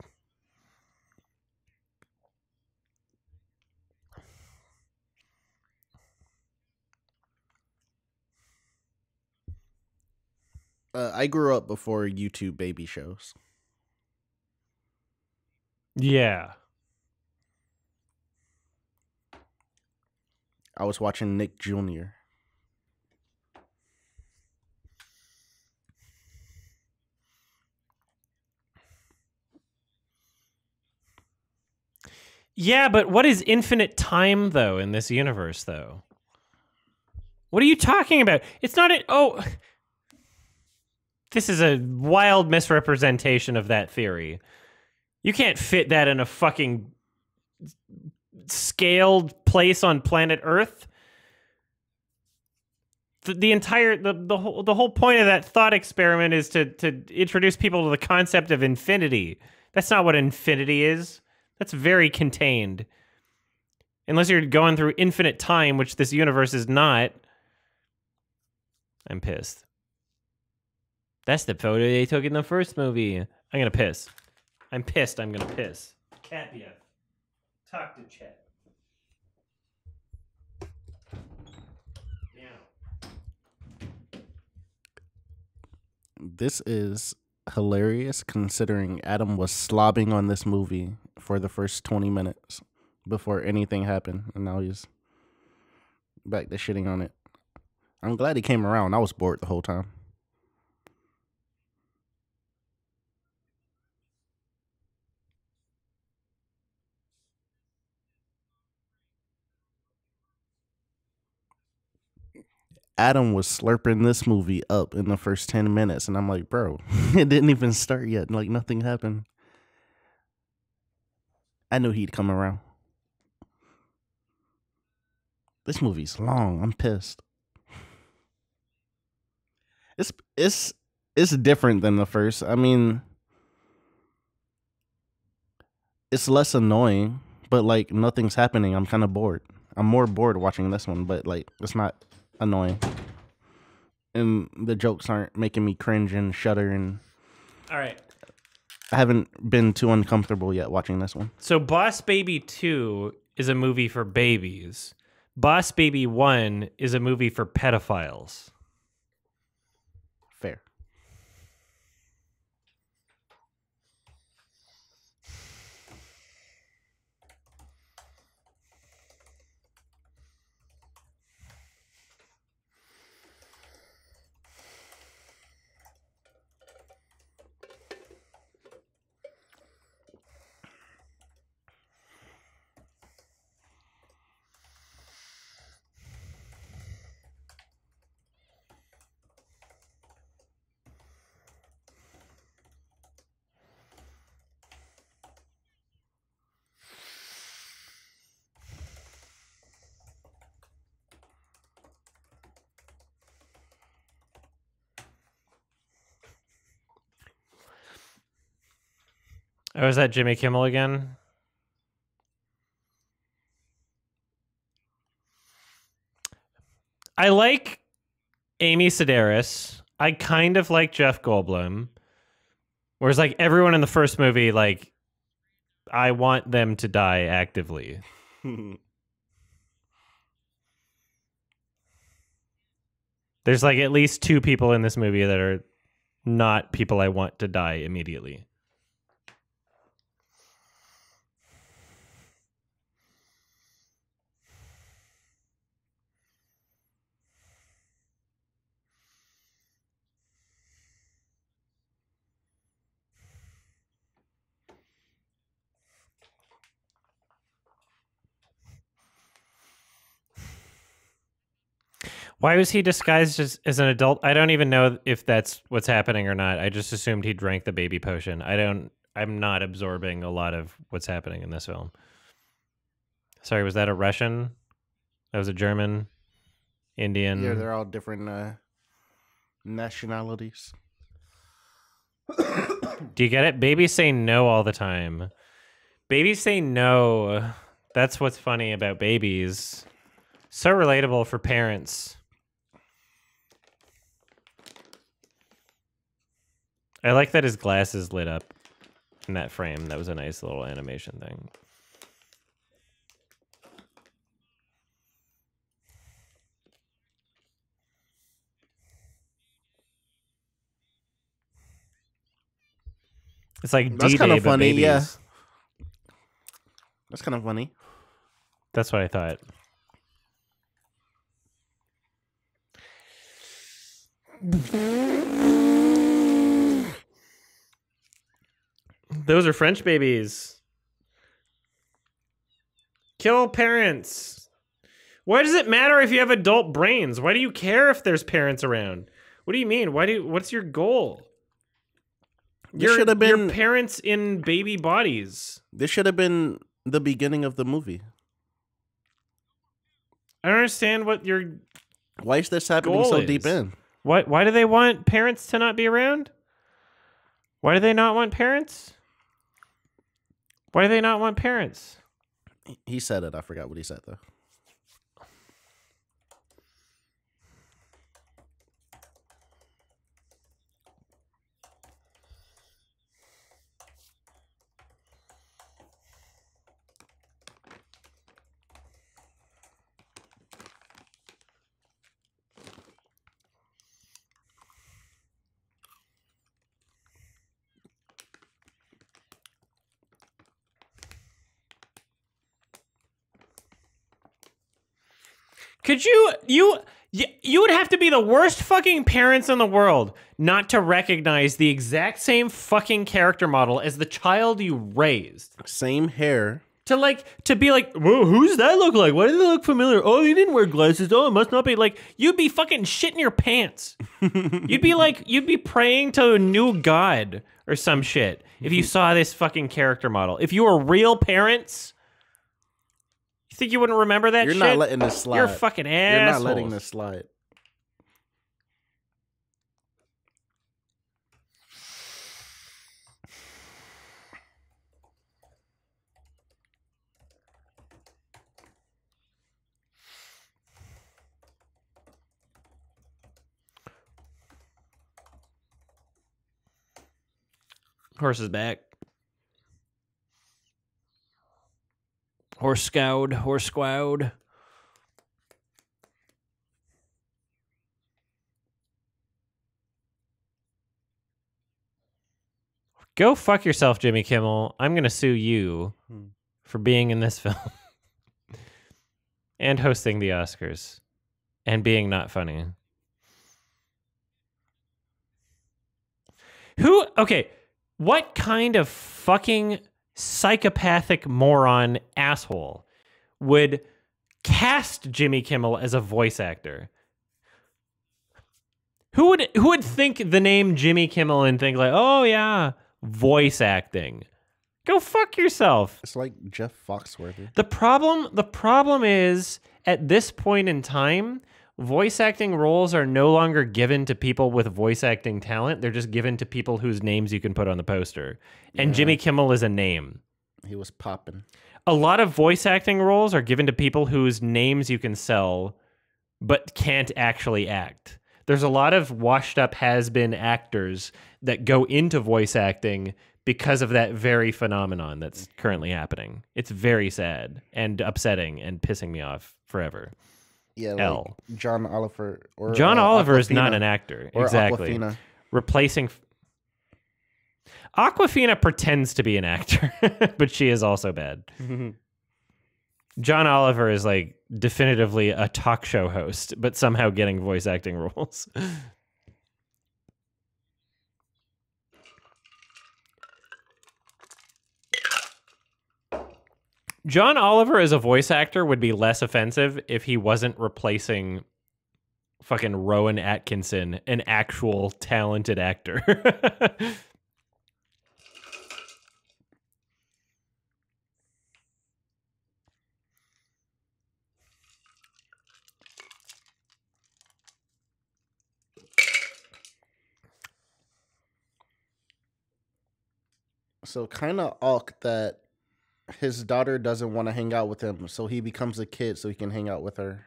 I grew up before YouTube baby shows. Yeah. I was watching Nick Jr. Yeah, but what is infinite time, though, in this universe, though? What are you talking about? It's not oh... This is a wild misrepresentation of that theory. You can't fit that in a fucking scaled place on planet Earth. The whole point of that thought experiment is to introduce people to the concept of infinity. That's not what infinity is. That's very contained. Unless you're going through infinite time, which this universe is not. I'm pissed. That's the photo they took in the first movie. I'm gonna piss. I'm pissed. I'm gonna piss. Cat BF. Talk to Chet. Meow. This is hilarious considering Adam was slobbing on this movie for the first 20 minutes before anything happened, and now he's back to shitting on it. I'm glad he came around. I was bored the whole time. Adam was slurping this movie up in the first 10 minutes, and I'm like, bro, it didn't even start yet. Like, nothing happened. I knew he'd come around. This movie's long. I'm pissed. It's different than the first. I mean, it's less annoying, but like nothing's happening. I'm kind of bored. I'm more bored watching this one, but like it's not annoying. And the jokes aren't making me cringe and shudder, and All right. I haven't been too uncomfortable yet watching this one. So Boss Baby 2 is a movie for babies. Boss Baby 1 is a movie for pedophiles. Fair. Oh, is that Jimmy Kimmel again? I like Amy Sedaris. I kind of like Jeff Goldblum. Whereas, like, everyone in the first movie, like, I want them to die actively. There's, like, at least 2 people in this movie that are not people I want to die immediately. Why was he disguised as an adult? I don't even know if that's what's happening or not. I just assumed he drank the baby potion. I'm not absorbing a lot of what's happening in this film. Sorry, was that a Russian? That was a German? Indian? Yeah, they're all different nationalities. Do you get it? Babies say no all the time. Babies say no. That's what's funny about babies. So relatable for parents. I like that his glasses lit up in that frame. That was a nice little animation thing. It's like That's D-Day, kind of but funny, babies. yeah. That's kind of funny. That's what I thought. Those are French babies. Kill parents. Why does it matter if you have adult brains? Why do you care if there's parents around? What do you mean? What's your goal? This should have been your parents in baby bodies. This should have been the beginning of the movie. I don't understand what your Why is this happening goal so is. deep in? Why do they want parents to not be around? Why do they not want parents? Why do they not want parents? He said it. I forgot what he said, though. Could you would have to be the worst fucking parents in the world not to recognize the exact same fucking character model as the child you raised. Same hair. To be like, whoa, who's that look like? Why do they look familiar? Oh, he didn't wear glasses. Oh, it must not be like, you'd be fucking shitting your pants. You'd be praying to a new god or some shit if you saw this fucking character model. If you were real parents, you think you wouldn't remember that shit? You're not letting this slide. You're fucking assholes. You're not letting this slide. Horse is back. Horse scowed. Horse squowed. Go fuck yourself, Jimmy Kimmel. I'm going to sue you for being in this film. And hosting the Oscars. And being not funny. Okay, what kind of fucking psychopathic moron asshole would cast Jimmy Kimmel as a voice actor? Who would think the name Jimmy Kimmel and think like, oh yeah, voice acting? Go fuck yourself. It's like Jeff Foxworthy. The problem is at this point in time, voice acting roles are no longer given to people with voice acting talent. They're just given to people whose names you can put on the poster. And Jimmy Kimmel is a name. He was popping. A lot of voice acting roles are given to people whose names you can sell, but can't actually act. There's a lot of washed up has-been actors that go into voice acting because of that very phenomenon that's currently happening. It's very sad and upsetting and pissing me off forever. Yeah, like John Oliver. Or John Oliver is Awkwafina. not an actor. Or Exactly. Awkwafina. Replacing... Awkwafina pretends to be an actor, but she is also bad. John Oliver is like definitively a talk show host, but somehow getting voice acting roles. John Oliver as a voice actor would be less offensive if he wasn't replacing fucking Rowan Atkinson, an actual talented actor. So kind of awk that his daughter doesn't want to hang out with him, so he becomes a kid so he can hang out with her.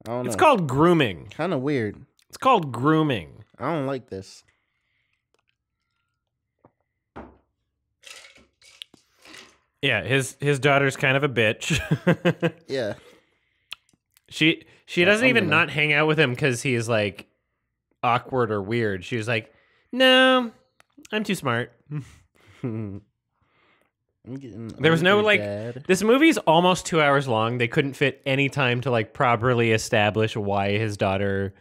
I don't know. It's called grooming. Kind of weird. It's called grooming. I don't like this. Yeah, his daughter's kind of a bitch. Yeah. She doesn't even not hang out with him because he's like awkward or weird. She's like, no, I'm too smart. There was no like dad. This movie's almost 2 hours long. They couldn't fit any time to like properly establish why his daughter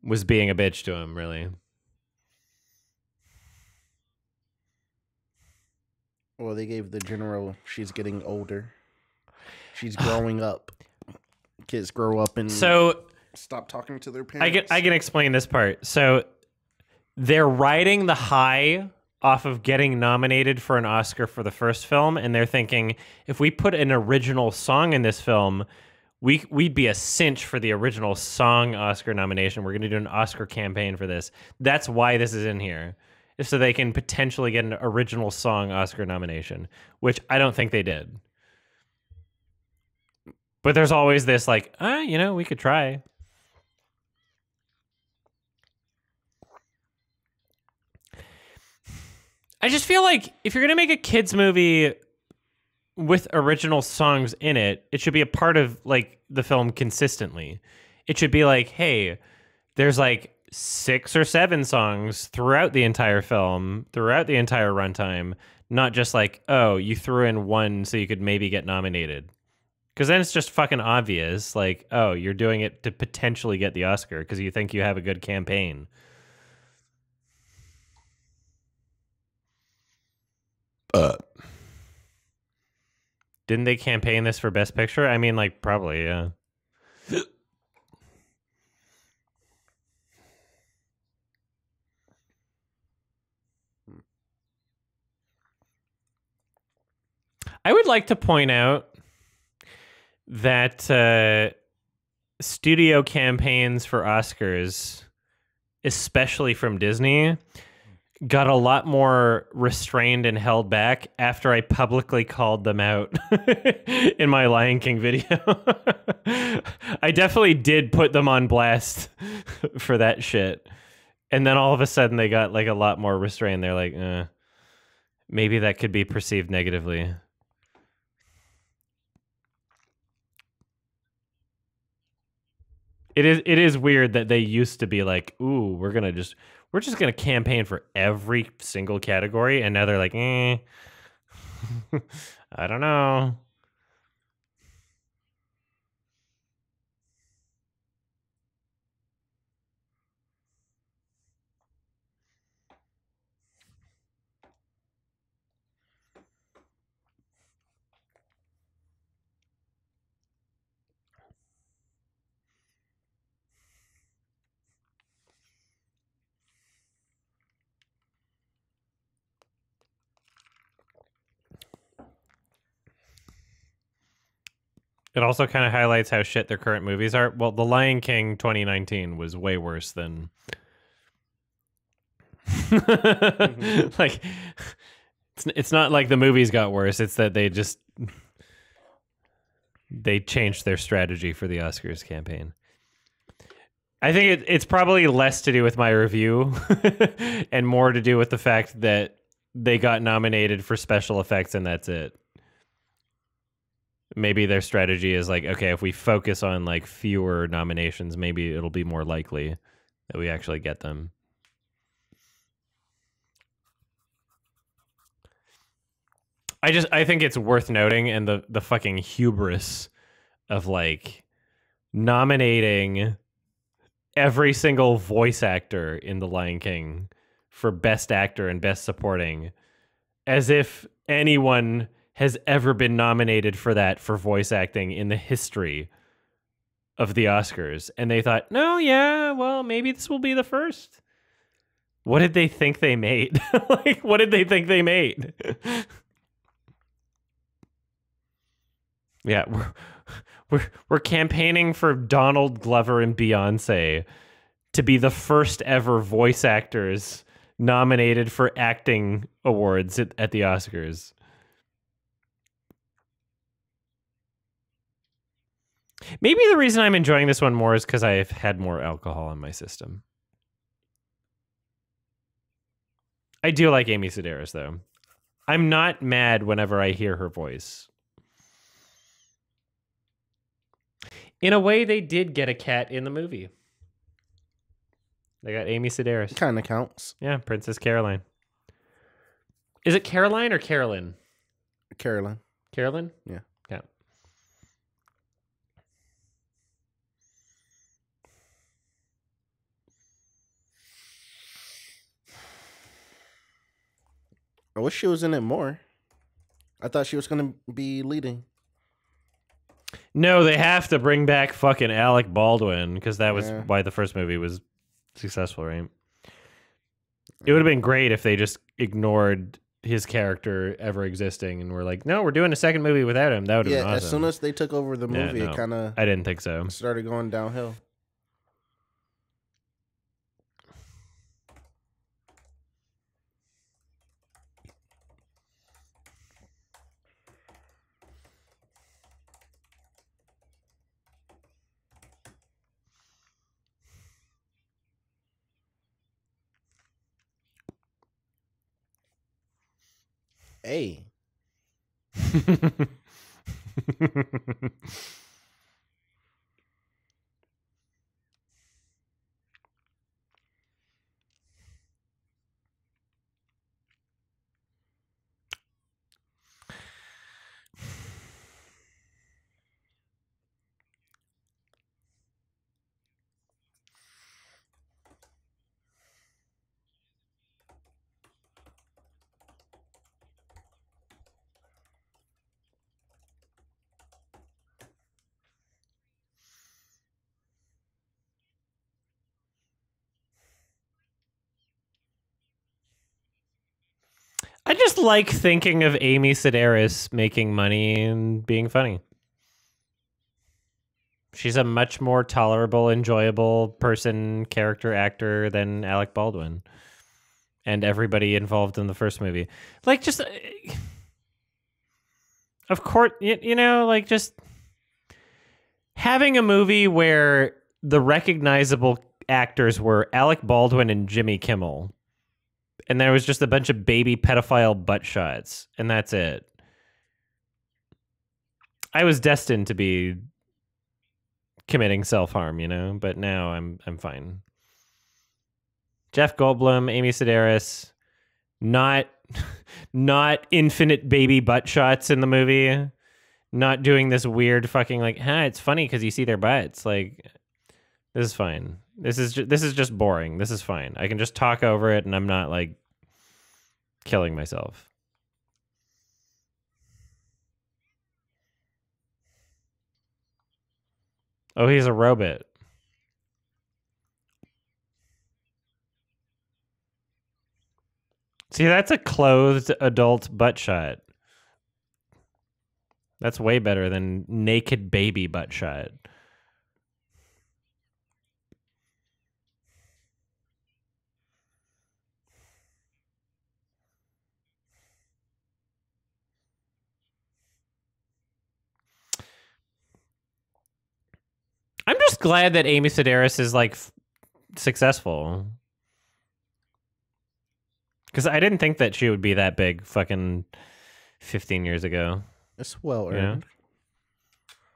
was being a bitch to him, really. Well, they gave the general, she's getting older. She's growing up. Kids grow up and stop talking to their parents. I can explain this part. So they're riding the high off of getting nominated for an Oscar for the first film, and they're thinking, if we put an original song in this film, we'd be a cinch for the original song Oscar nomination. We're going to do an Oscar campaign for this. That's why this is in here, is so they can potentially get an original song Oscar nomination, which I don't think they did. But there's always this like, we could try. I just feel like if you're going to make a kids movie with original songs in it, it should be a part of like the film consistently. It should be like, hey, there's like 6 or 7 songs throughout the entire film, throughout the entire runtime, not just like, oh, you threw in one so you could maybe get nominated. Because then it's just fucking obvious. Like, oh, you're doing it to potentially get the Oscar because you think you have a good campaign. Didn't they campaign this for Best Picture? I mean, like, probably, yeah. I would like to point out that studio campaigns for Oscars, especially from Disney, got a lot more restrained and held back after I publicly called them out in my Lion King video. I definitely did put them on blast for that shit. And then all of a sudden they got like a lot more restrained. They're like, maybe that could be perceived negatively. It is weird that they used to be like, ooh, we're just gonna campaign for every single category, and now they're like, I don't know. It also kind of highlights how shit their current movies are. Well, The Lion King 2019 was way worse than like it's not like the movies got worse. It's that they changed their strategy for the Oscars campaign. I think it's probably less to do with my review and more to do with the fact that they got nominated for special effects and that's it. Maybe their strategy is like, okay, if we focus on like fewer nominations, maybe it'll be more likely that we actually get them. I think it's worth noting, and the fucking hubris of like nominating every single voice actor in The Lion King for Best Actor and Best Supporting, as if anyone has ever been nominated for that for voice acting in the history of the Oscars. And they thought, no, yeah, well, maybe this will be the first. What did they think they made? Like, what did they think they made? Yeah, we're campaigning for Donald Glover and Beyonce to be the first ever voice actors nominated for acting awards at the Oscars. Maybe the reason I'm enjoying this one more is because I've had more alcohol in my system. I do like Amy Sedaris, though. I'm not mad whenever I hear her voice. In a way, they did get a cat in the movie. They got Amy Sedaris. Kind of counts. Yeah, Princess Caroline. Is it Caroline or Carolyn? Caroline. Carolyn? Yeah. Yeah. I wish she was in it more. I thought she was going to be leading. No, they have to bring back fucking Alec Baldwin because that was why the first movie was successful, right? It would have been great if they just ignored his character ever existing and were like, no, we're doing a second movie without him. That would have been awesome. As soon as they took over the movie, it kind of... I didn't think so. Started going downhill. Hey. just like thinking of Amy Sedaris making money and being funny. She's a much more tolerable, enjoyable person, character, actor than Alec Baldwin and everybody involved in the first movie. Like, just, of course, you know, like, just having a movie where the recognizable actors were Alec Baldwin and Jimmy Kimmel, and there was just a bunch of baby pedophile butt shots, and that's it. I was destined to be committing self-harm, you know, but now I'm fine. Jeff Goldblum, Amy Sedaris, not infinite baby butt shots in the movie, not doing this weird fucking like, it's funny because you see their butts. Like, this is fine. This is just boring. This is fine. I can just talk over it, and I'm not like killing myself. Oh, he's a robot. See, that's a clothed adult butt shot. That's way better than naked baby butt shot. I'm just glad that Amy Sedaris is like successful. Because I didn't think that she would be that big fucking 15 years ago. It's well earned.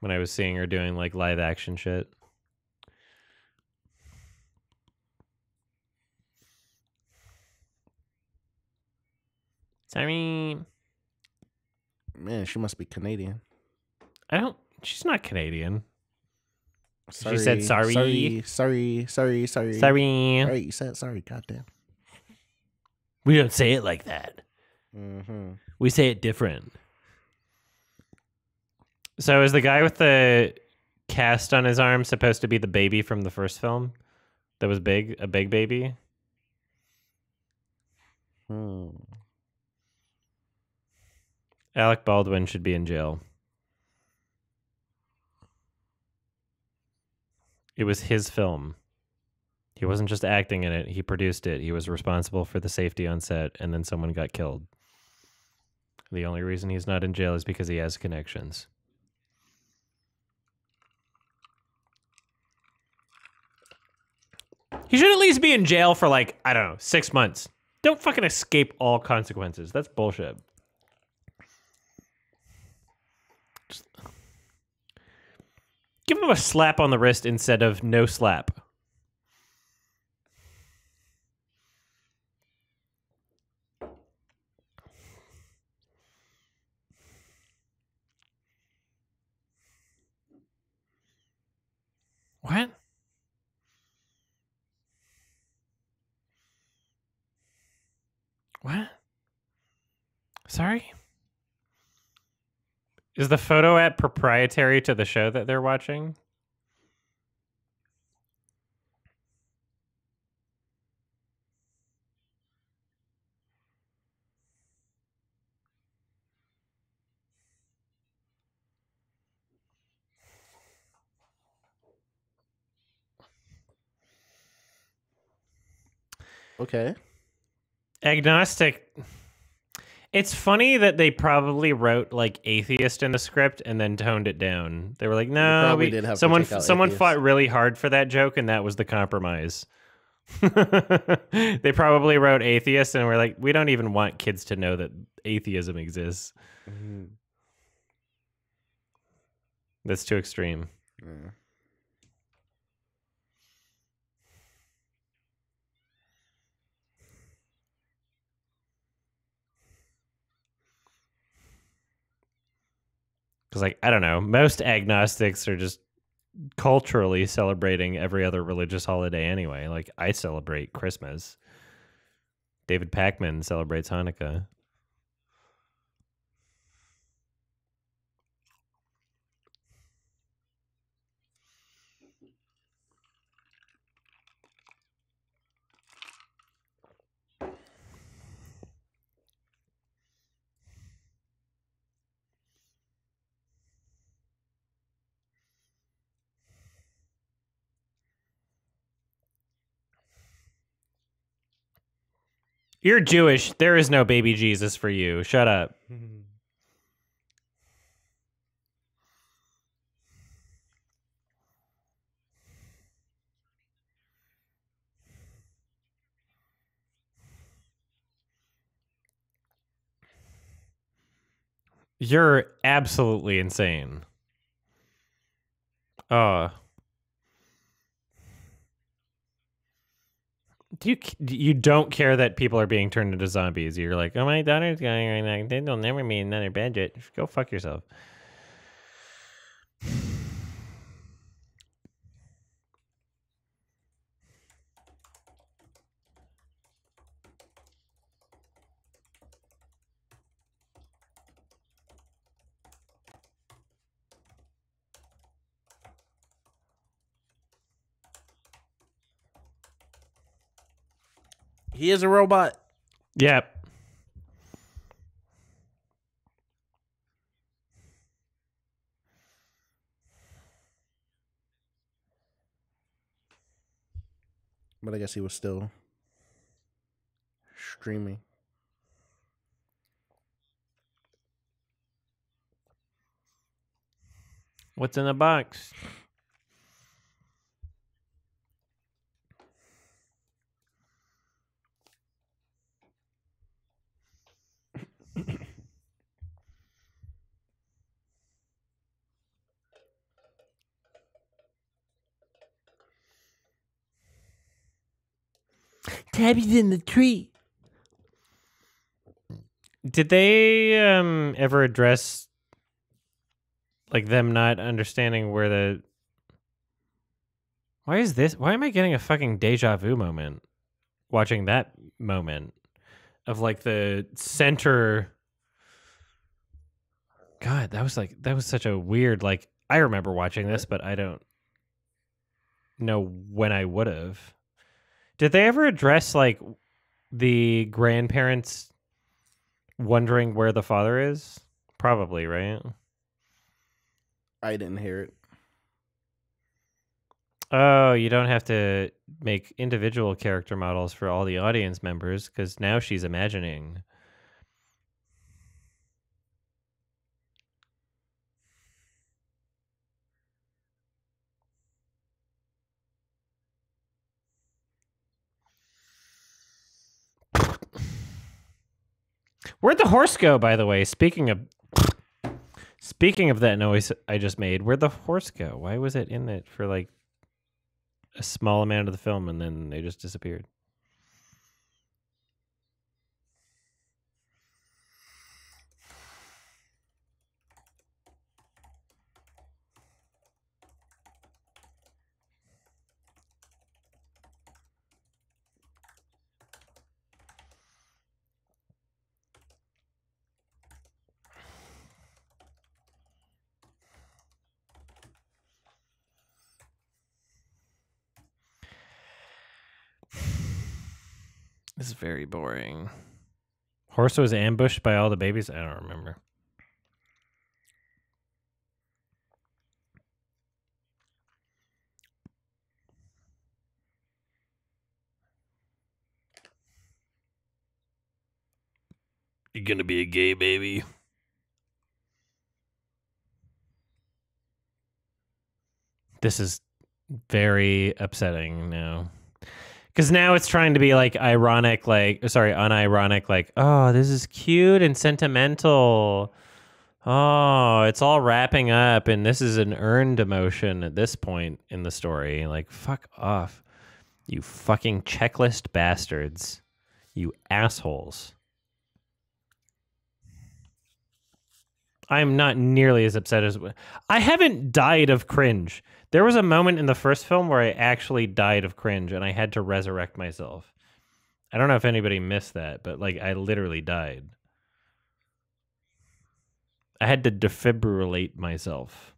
When I was seeing her doing like live action shit. Sorry. Man, she must be Canadian. She's not Canadian. Sorry, she said sorry. Sorry. Sorry. Sorry, you said sorry, goddamn. We don't say it like that. Mm-hmm. We say it different. So is the guy with the cast on his arm supposed to be the baby from the first film? That was big? A big baby? Alec Baldwin should be in jail. It was his film. He wasn't just acting in it. He produced it. He was responsible for the safety on set, and then someone got killed. The only reason he's not in jail is because he has connections. He should at least be in jail for like, I don't know, 6 months. Don't fucking escape all consequences. That's bullshit. Just give him a slap on the wrist instead of no slap. What? What? Sorry? Is the photo app proprietary to the show that they're watching? Okay. Agnostic. It's funny that they probably wrote like atheist in the script and then toned it down. They were like, no, someone fought really hard for that joke, and that was the compromise. They probably wrote atheist and were like, we don't even want kids to know that atheism exists. Mm-hmm. That's too extreme. Yeah. Because, like, I don't know, most agnostics are just culturally celebrating every other religious holiday anyway. Like, I celebrate Christmas. David Pakman celebrates Hanukkah. You're Jewish. There is no baby Jesus for you. Shut up. You're absolutely insane. Oh. You don't care that people are being turned into zombies. You're like, oh, my daughter's going right now. They'll never meet another budget. Go fuck yourself. He is a robot. Yep. But I guess he was still streaming. What's in the box? Tabby's in the tree. Did they ever address like them not understanding where the Why am I getting a fucking deja vu moment watching that moment of like the center? God, that was such a weird, like, I remember watching this, but I don't know when I would have. Did they ever address like the grandparents wondering where the father is? Probably, right? I didn't hear it. Oh, you don't have to make individual character models for all the audience members because now she's imagining. Where'd the horse go, by the way? Speaking of that noise I just made, where'd the horse go? Why was it in it for like a small amount of the film and then they just disappeared? This is very boring. Horse was ambushed by all the babies? I don't remember. You gonna be a gay baby? This is very upsetting now. Because now it's trying to be like ironic, like, sorry, unironic, like, oh, this is cute and sentimental. Oh, it's all wrapping up, and this is an earned emotion at this point in the story. Like, fuck off. You fucking checklist bastards. You assholes. I'm not nearly as upset as... I haven't died of cringe. There was a moment in the first film where I actually died of cringe, and I had to resurrect myself. I don't know if anybody missed that, but, like, I literally died. I had to defibrillate myself.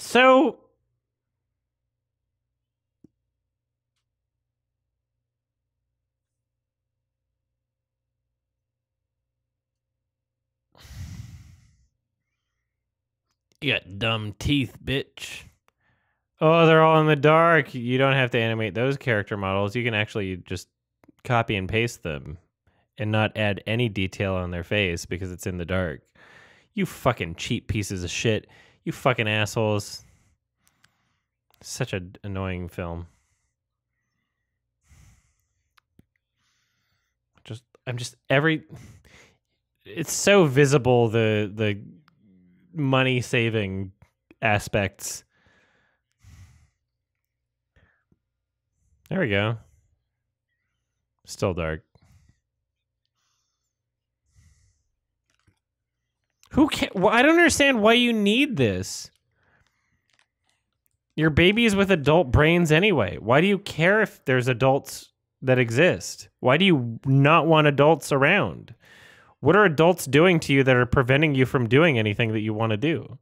So you got dumb teeth, bitch. Oh, they're all in the dark. You don't have to animate those character models. You can actually just copy and paste them and not add any detail on their face because it's in the dark. You fucking cheap pieces of shit. You fucking assholes. Such an annoying film. It's so visible, the money saving aspects. There we go. Still dark. Who can? Well, I don't understand why you need this. Your baby is with adult brains anyway. Why do you care if there's adults that exist? Why do you not want adults around? What are adults doing to you that are preventing you from doing anything that you want to do?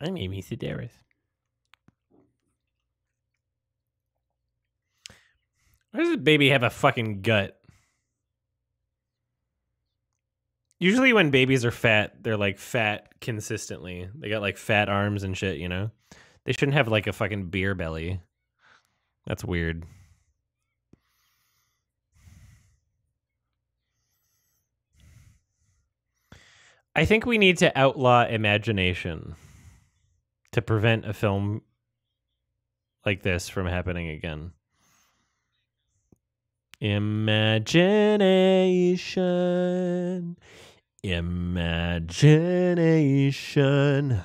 I'm Amy Sedaris. Why does this baby have a fucking gut? Usually when babies are fat, they're like fat consistently. They got like fat arms and shit, you know? They shouldn't have like a fucking beer belly. That's weird. I think we need to outlaw imagination to prevent a film like this from happening again. Imagination. Imagination.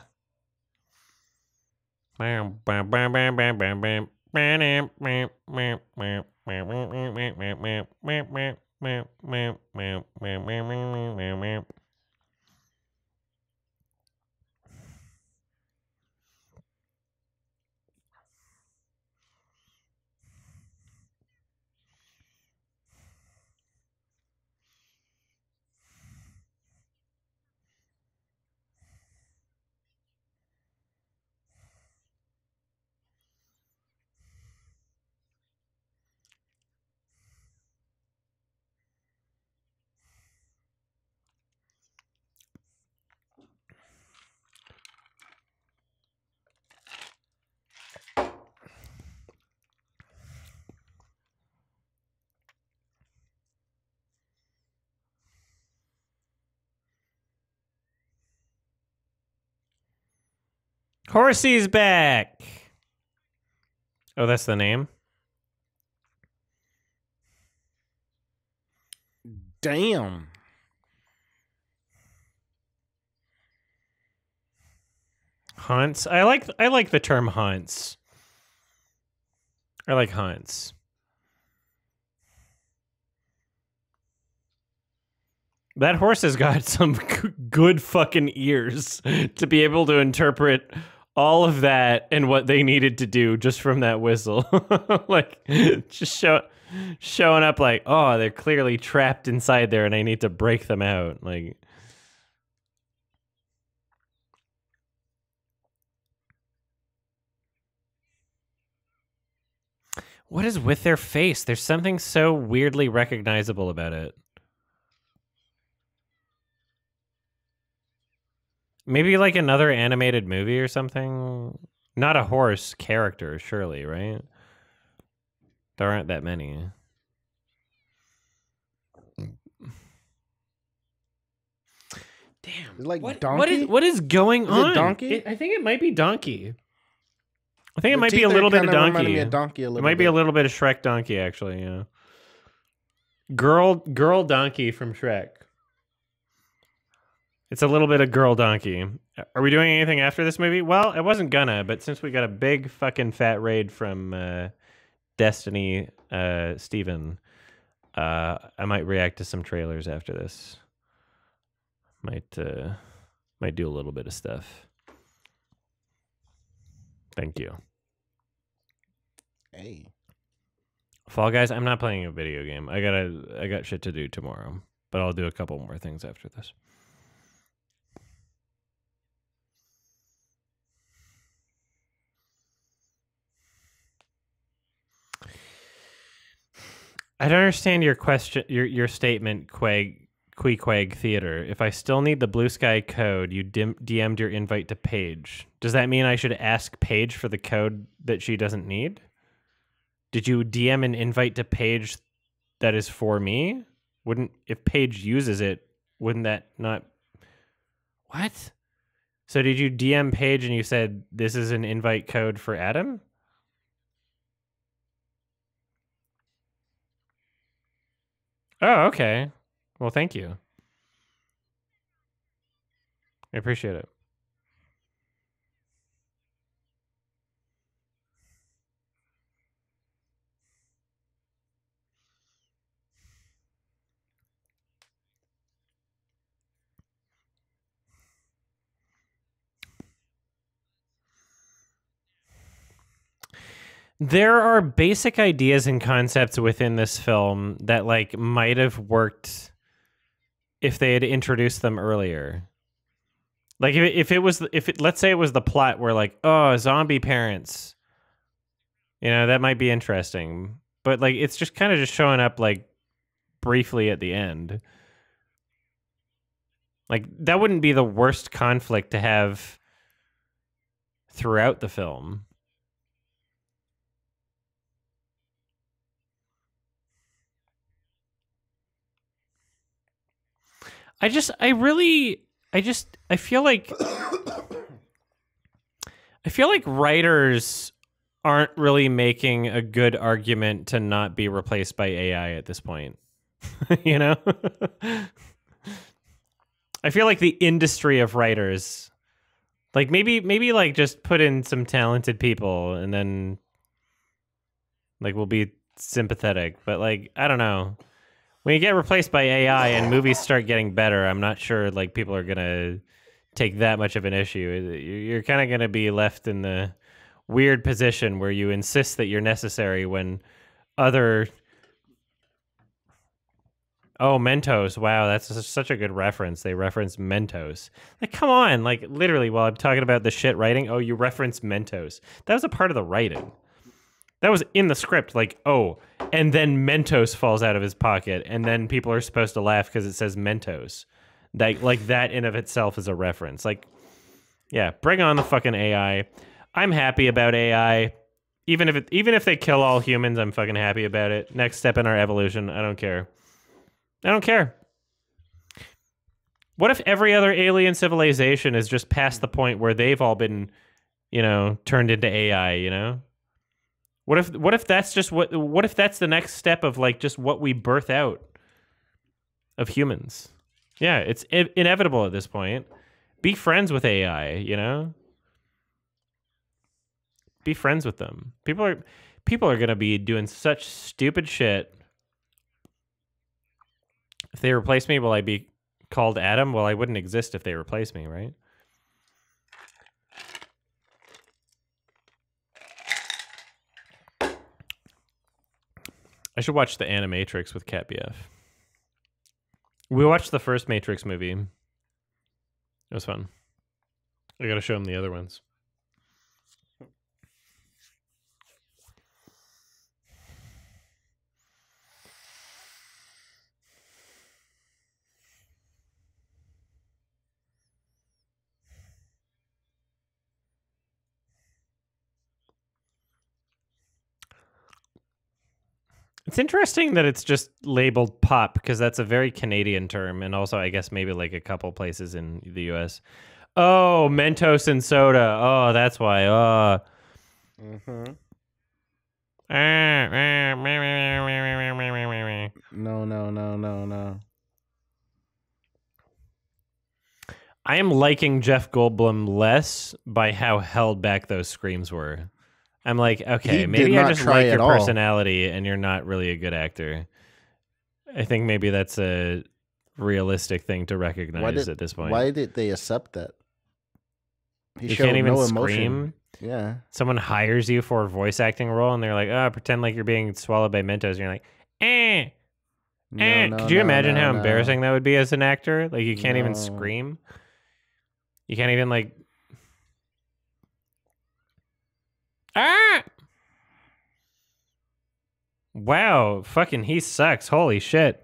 Horsey's back. Oh, that's the name? Damn. Hunts. I like the term hunts. I like hunts. That horse has got some good fucking ears to be able to interpret all of that and what they needed to do just from that whistle. Like, just showing up like, oh, they're clearly trapped inside there and I need to break them out. Like, what is with their face? There's something so weirdly recognizable about it. Maybe like another animated movie or something? Not a horse character, surely, right? There aren't that many. Damn. Like Donkey? What is going on? Is it Donkey? I think it might be Donkey. I think it The might be a teeth little bit of kinda reminded Donkey. me of Donkey a It little might be a bit. little bit of Shrek Donkey, actually, yeah. Girl Donkey from Shrek. It's a little bit of Girl Donkey. Are we doing anything after this movie? Well, I wasn't gonna, but since we got a big fucking fat raid from Destiny Steven, I might react to some trailers after this. Might do a little bit of stuff. Thank you. Hey. Fall Guys, I'm not playing a video game. I got shit to do tomorrow, but I'll do a couple more things after this. I don't understand your question, your statement, Queequeg Theater. If I still need the Blue Sky code, you DM'd your invite to Paige. Does that mean I should ask Paige for the code that she doesn't need? Did you DM an invite to Paige that is for me? Wouldn't, if Paige uses it, wouldn't that not... What? So did you DM Paige and you said, this is an invite code for Adam? Oh, okay. Well, thank you. I appreciate it. There are basic ideas and concepts within this film that like might have worked if they had introduced them earlier. Like let's say it was the plot where like, oh, zombie parents, that might be interesting. But like it's just kind of just showing up like briefly at the end. Like that wouldn't be the worst conflict to have throughout the film. I feel like writers aren't really making a good argument to not be replaced by AI at this point. I feel like the industry of writers, like maybe like just put in some talented people and then like we'll be sympathetic, but like I don't know. When you get replaced by AI and movies start getting better, I'm not sure like people are gonna take that much of an issue. You're kind of gonna be left in the weird position where you insist that you're necessary when other... Oh, Mentos. Wow, that's such a good reference. They reference Mentos. Like, come on. Like, literally, while I'm talking about the shit writing, oh, you reference Mentos. That was a part of the writing. That was in the script, like, oh, and then Mentos falls out of his pocket, and then people are supposed to laugh because it says Mentos. Like that in of itself is a reference. Like, yeah, bring on the fucking AI. I'm happy about AI. Even if they kill all humans, I'm fucking happy about it. Next step in our evolution, I don't care. I don't care. What if every other alien civilization is just past the point where they've all been, turned into AI, What if that's just what if that's the next step of like just what we birth out of humans? Yeah, it's inevitable at this point. Be friends with AI, Be friends with them. People are going to be doing such stupid shit. If they replace me, will I be called Adam? Well, I wouldn't exist if they replace me, right? I should watch the Animatrix with Cat BF. We watched the first Matrix movie. It was fun. I gotta show him the other ones. It's interesting that it's just labeled pop because that's a very Canadian term, and also I guess maybe like a couple places in the U.S. Oh, Mentos and soda. Oh, that's why. Oh. Mm-hmm. No. I am liking Jeff Goldblum less by how held back those screams were. I'm like, okay, maybe I just like your personality and you're not really a good actor. I think maybe that's a realistic thing to recognize at this point. Why did they accept that? He can't even scream. Yeah. Someone hires you for a voice acting role, and they're like, "Oh, pretend like you're being swallowed by Mentos." And you're like, "Eh, No, no, Could you no, imagine no, how no. embarrassing that would be as an actor? Like, you can't even No. scream. You can't even like, ah. Wow, fucking, he sucks. Holy shit.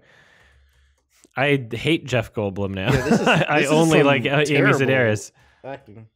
I hate Jeff Goldblum now. Yeah, this is I this is only some like Amy terrible Sedaris. acting.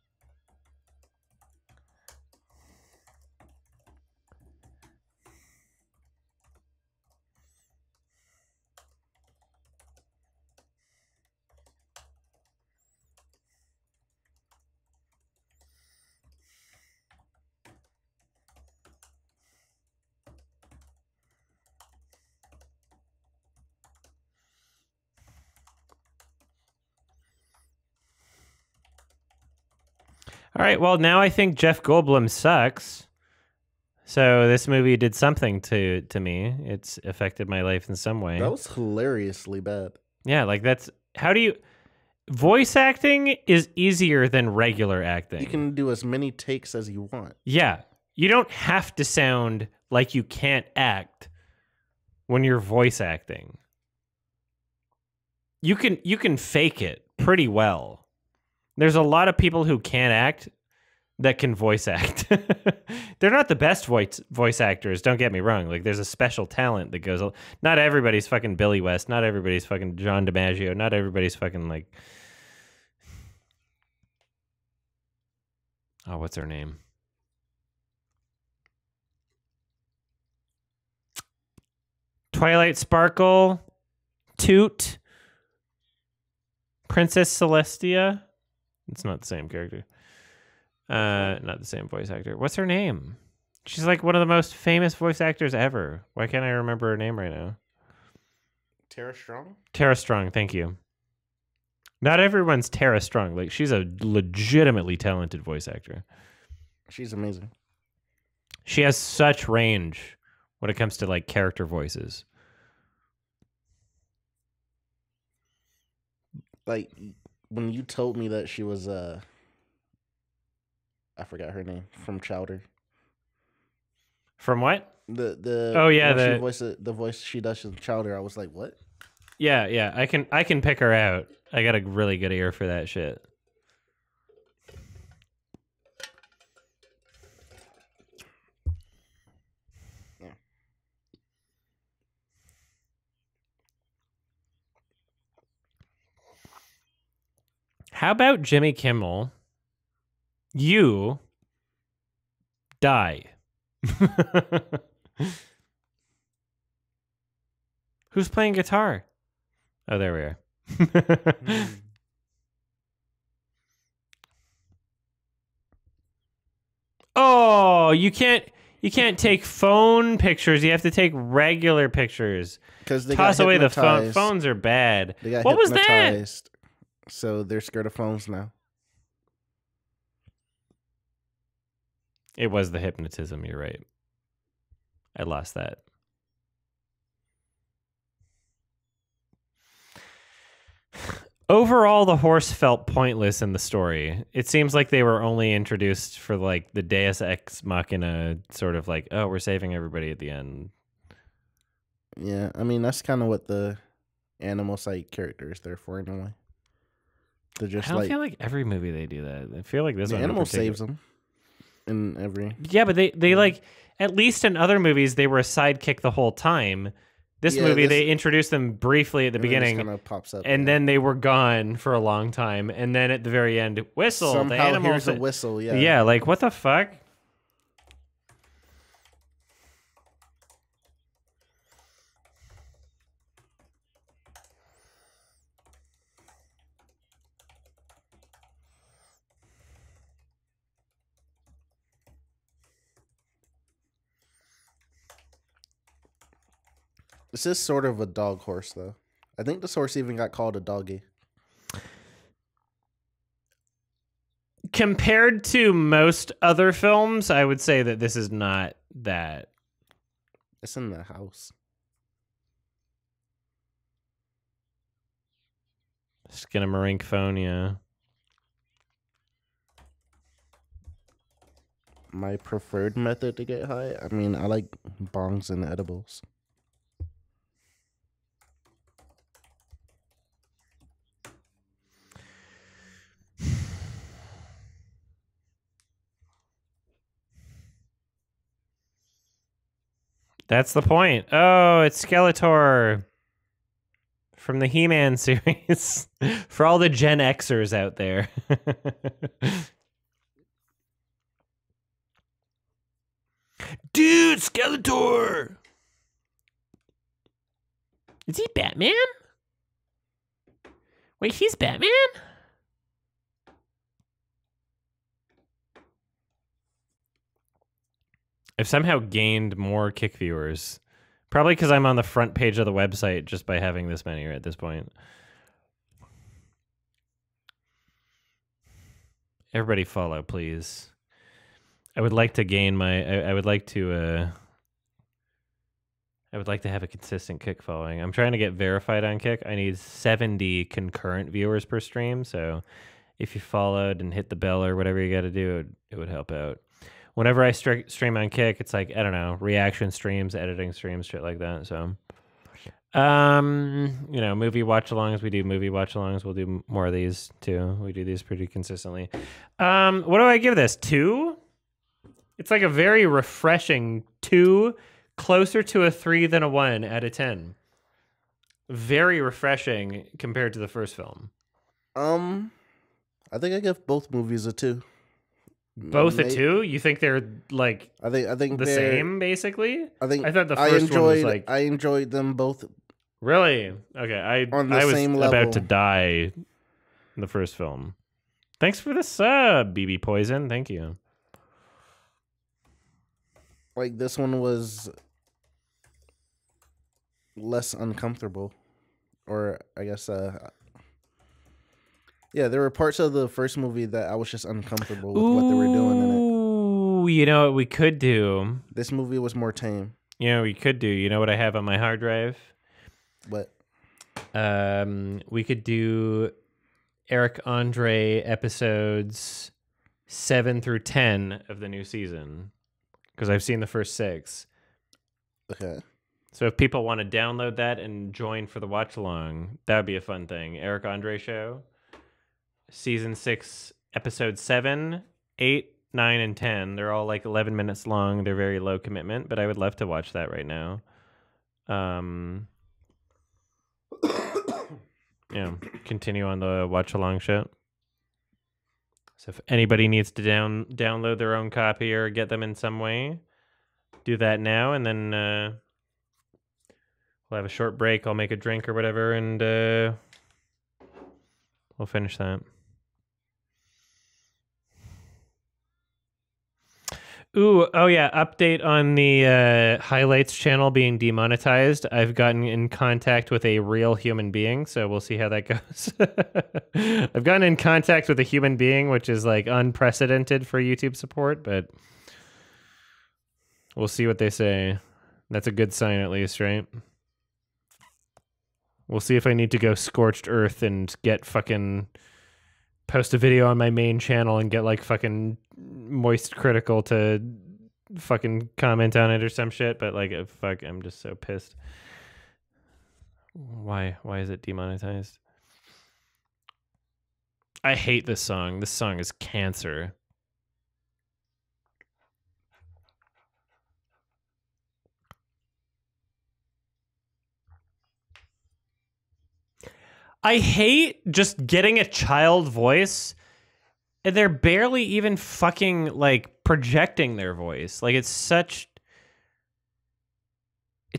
All right, well, now I think Jeff Goldblum sucks. So this movie did something to me. It's affected my life in some way. That was hilariously bad. Yeah, like that's how do you voice acting is easier than regular acting. You can do as many takes as you want. Yeah. You don't have to sound like you can't act when you're voice acting. You can fake it pretty well. There's a lot of people who can't act that can voice act. They're not the best voice actors, don't get me wrong. Like there's a special talent that goes. Not everybody's fucking Billy West, not everybody's fucking John DiMaggio, not everybody's fucking like oh, what's her name? Twilight Sparkle, Toot, Princess Celestia. It's not the same character. Not the same voice actor. What's her name? She's like one of the most famous voice actors ever. Why can't I remember her name right now? Tara Strong? Tara Strong, thank you. Not everyone's Tara Strong. Like she's a legitimately talented voice actor. She's amazing. She has such range when it comes to like character voices. Like when you told me that she was I forgot her name from Chowder. From what? The oh yeah, the voice she does in Chowder. I was like, what? Yeah. I can pick her out. I got a really good ear for that shit. Yeah. How about Jimmy Kimmel? You die. Who's playing guitar? Oh, there we are. Oh, you can't take phone pictures. You have to take regular pictures. Because they Toss got away the phone. hypnotized. Phones are bad. They got what was that? hypnotized, so they're scared of phones now. It was the hypnotism. You're right. I lost that. Overall, the horse felt pointless in the story. It seems like they were only introduced for like the Deus Ex Machina sort of like, oh, we're saving everybody at the end. Yeah, I mean that's kind of what the animal side character is there for anyway. They're just I don't like feel like every movie they do that. I feel like this the one in animal particular- saves them in every. Yeah, but they like at least in other movies they were a sidekick the whole time. This movie they introduced them briefly at the beginning, kind of pops up, and then they were gone for a long time, and then at the very end, whistle. somehow the animal here's a whistle. Yeah, yeah, like what the fuck? This is sort of a dog horse though. I think this horse even got called a doggy. Compared to most other films, I would say that this is not that. It's in the house. Skinamarink phone, yeah. my preferred method to get high. I mean, I like bongs and edibles. That's the point. Oh, it's Skeletor from the He-Man series. For all the Gen Xers out there. Dude, Skeletor! Is he Batman? Wait, he's Batman? I've somehow gained more Kick viewers. Probably because I'm on the front page of the website just by having this many at this point. Everybody follow, please. I would like to gain my... I would like to... I would like to have a consistent Kick following. I'm trying to get verified on Kick. I need 70 concurrent viewers per stream, so if you followed and hit the bell or whatever you got to do, it would help out. Whenever I stream on Kick, it's like, I don't know, reaction streams, editing streams, shit like that. So, you know, movie watch-alongs, we do movie watch-alongs. We'll do more of these, too. We do these pretty consistently. What do I give this? 2? It's like a very refreshing 2, closer to a 3 than a 1 out of 10. Very refreshing compared to the first film. I think I give both movies a 2. Both a 2? You think they're like I think the same basically? I thought the first one was like I enjoyed them both. Really? Okay, I was same about level. to die in the first film. Thanks for the sub, BB Poison. Thank you. Like this one was less uncomfortable, or I guess yeah, there were parts of the first movie that I was just uncomfortable with what they were doing in it. Ooh, you know what we could do? This movie was more tame. You know what we could do? You know what I have on my hard drive? What? We could do Eric Andre episodes 7 through 10 of the new season, because I've seen the first 6. Okay. So if people want to download that and join for the watch along, that would be a fun thing. Eric Andre show. Season 6, episode 7, 8, 9, and 10. They're all like 11 minutes long. They're very low commitment, but I would love to watch that right now. Yeah, continue on the watch along shit. So if anybody needs to download their own copy or get them in some way, do that now, and then we'll have a short break. I'll make a drink or whatever, and we'll finish that. Ooh, oh yeah, update on the highlights channel being demonetized. I've gotten in contact with a real human being, so we'll see how that goes. I've gotten in contact with a human being, which is like unprecedented for YouTube support, but we'll see what they say. That's a good sign at least, right? We'll see if I need to go scorched earth and get fucking... post a video on my main channel and get like fucking moist critical to fucking comment on it or some shit, but like fuck, I'm just so pissed. Why is it demonetized? I hate this song. This song is cancer. I hate just getting a child voice and they're barely even fucking like projecting their voice. Like it's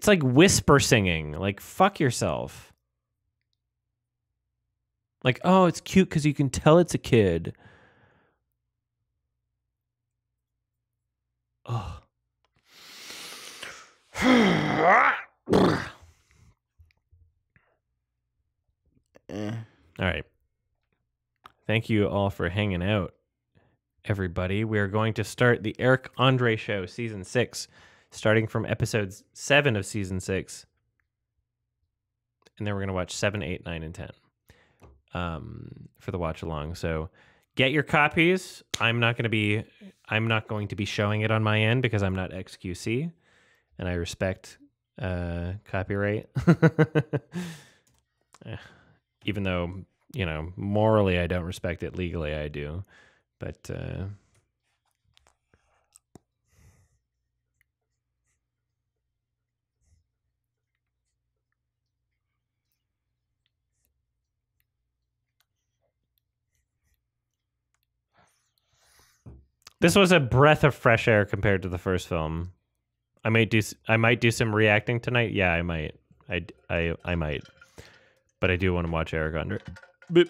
like whisper singing. Like fuck yourself. Like, oh, it's cute because you can tell it's a kid. Oh. All right. Thank you all for hanging out, everybody. We are going to start the Eric Andre Show, Season 6, starting from episode 7 of Season 6. And then we're going to watch 7, 8, 9, and 10 for the watch along. So Get your copies. I'm not going to be showing it on my end because I'm not XQC, and I respect copyright. Even though, morally I don't respect it, legally I do. But this was a breath of fresh air compared to the first film. I might do some reacting tonight. Yeah, I might. I might. But I do want to watch Eric Andre. Boop.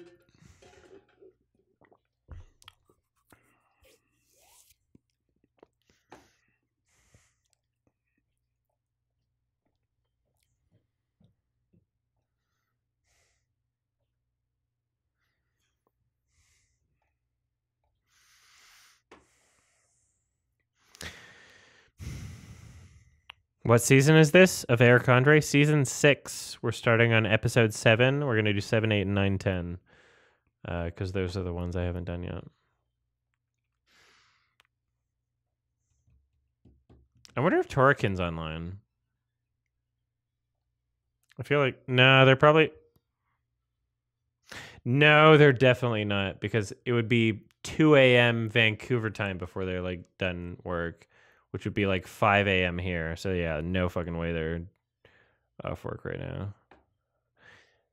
What season is this of Eric Andre? Season 6. We're starting on episode 7. We're going to do 7, 8, and 9, 10. Because those are the ones I haven't done yet. I wonder if Torikin's online. I feel like... No, they're probably... No, they're definitely not. Because it would be 2 a.m. Vancouver time before they're like done work. Which would be like 5 a.m. here. So yeah, no fucking way they're off work right now. I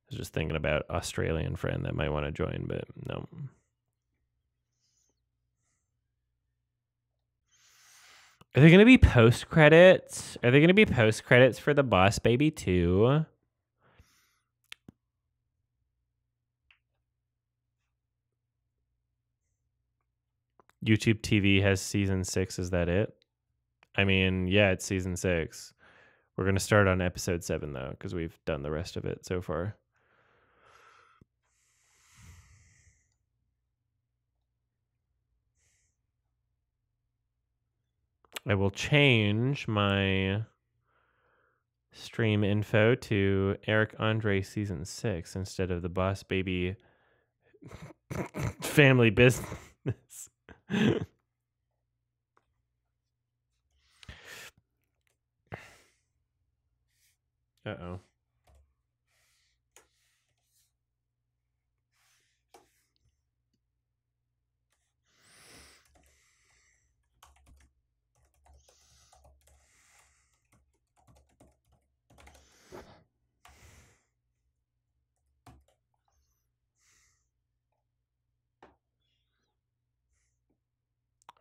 was just thinking about Australian friend that might want to join, but no. Are they going to be post credits? Are they going to be post credits for the Boss Baby 2? YouTube TV has season 6. Is that it? I mean, yeah, it's season 6. We're going to start on episode 7, though, because we've done the rest of it so far. I will change my stream info to Eric Andre season 6 instead of the Boss Baby family business. Uh-oh.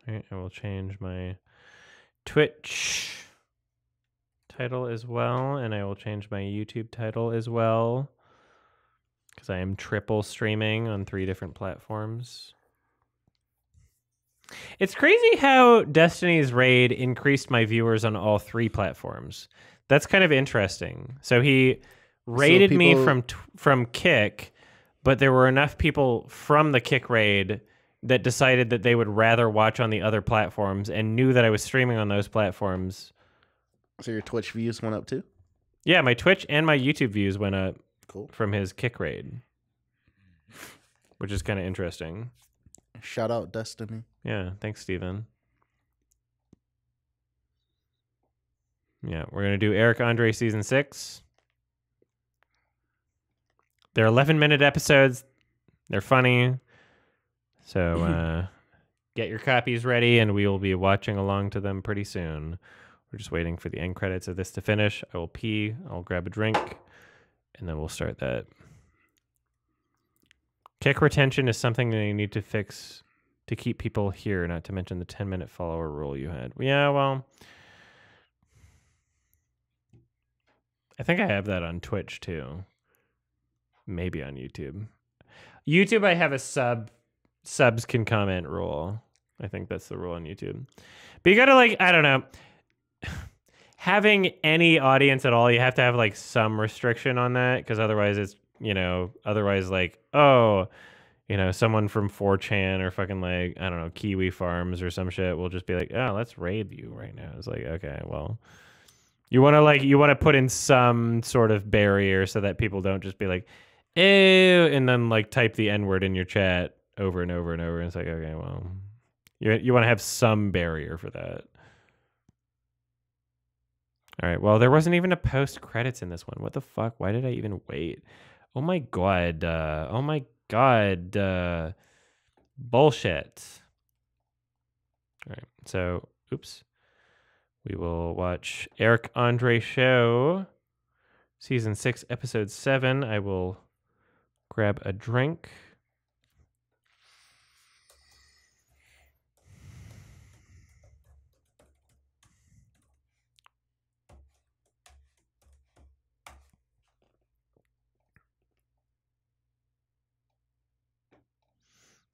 All right, I will change my Twitch title as well, and I will change my YouTube title as well, because I am triple streaming on 3 different platforms. It's crazy how Destiny's Raid increased my viewers on all 3 platforms. That's kind of interesting. So he raided me from Kick, but there were enough people from the Kick raid that decided that they would rather watch on the other platforms and knew that I was streaming on those platforms. So your Twitch views went up too? Yeah, my Twitch and my YouTube views went up. Cool. From his Kick raid, which is kind of interesting. Shout out Destiny. Yeah, thanks, Steven. Yeah, we're going to do Eric Andre season 6. They're 11-minute episodes. They're funny. So get your copies ready, and we will be watching along to them pretty soon. We're just waiting for the end credits of this to finish. I will pee. I'll grab a drink, and then we'll start that. Kick retention is something that you need to fix to keep people here, not to mention the 10-minute follower rule you had. Yeah, well, I think I have that on Twitch, too. Maybe on YouTube. YouTube, I have a subs can comment rule. I think that's the rule on YouTube. But you gotta, like, I don't know. Having any audience at all, you have to have, like, some restriction on that, because otherwise it's, otherwise, like, oh, someone from 4chan or fucking, like, I don't know, Kiwi Farms or some shit will just be like, oh, let's raid you right now. It's like, okay, well, you want to put in some sort of barrier so that people don't just be like, ew, and then, like, type the N-word in your chat over and over and over. And it's like, okay, well, you want to have some barrier for that. All right. Well, there wasn't even a post credits in this one. What the fuck? Why did I even wait? Oh my god. Oh my god. Bullshit. All right. So, oops. We will watch Eric Andre Show, season 6, episode 7. I will grab a drink.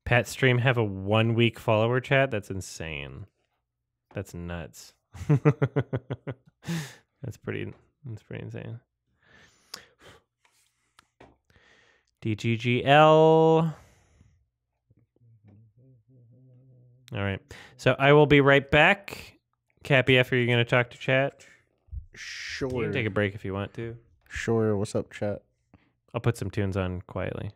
Pat Stream have a 1 week follower chat? That's insane. That's nuts. That's pretty insane. DGGL. All right. So I will be right back. Cappy, after you're going to talk to chat? Sure. You can take a break if you want to. Sure. What's up, chat? I'll put some tunes on quietly.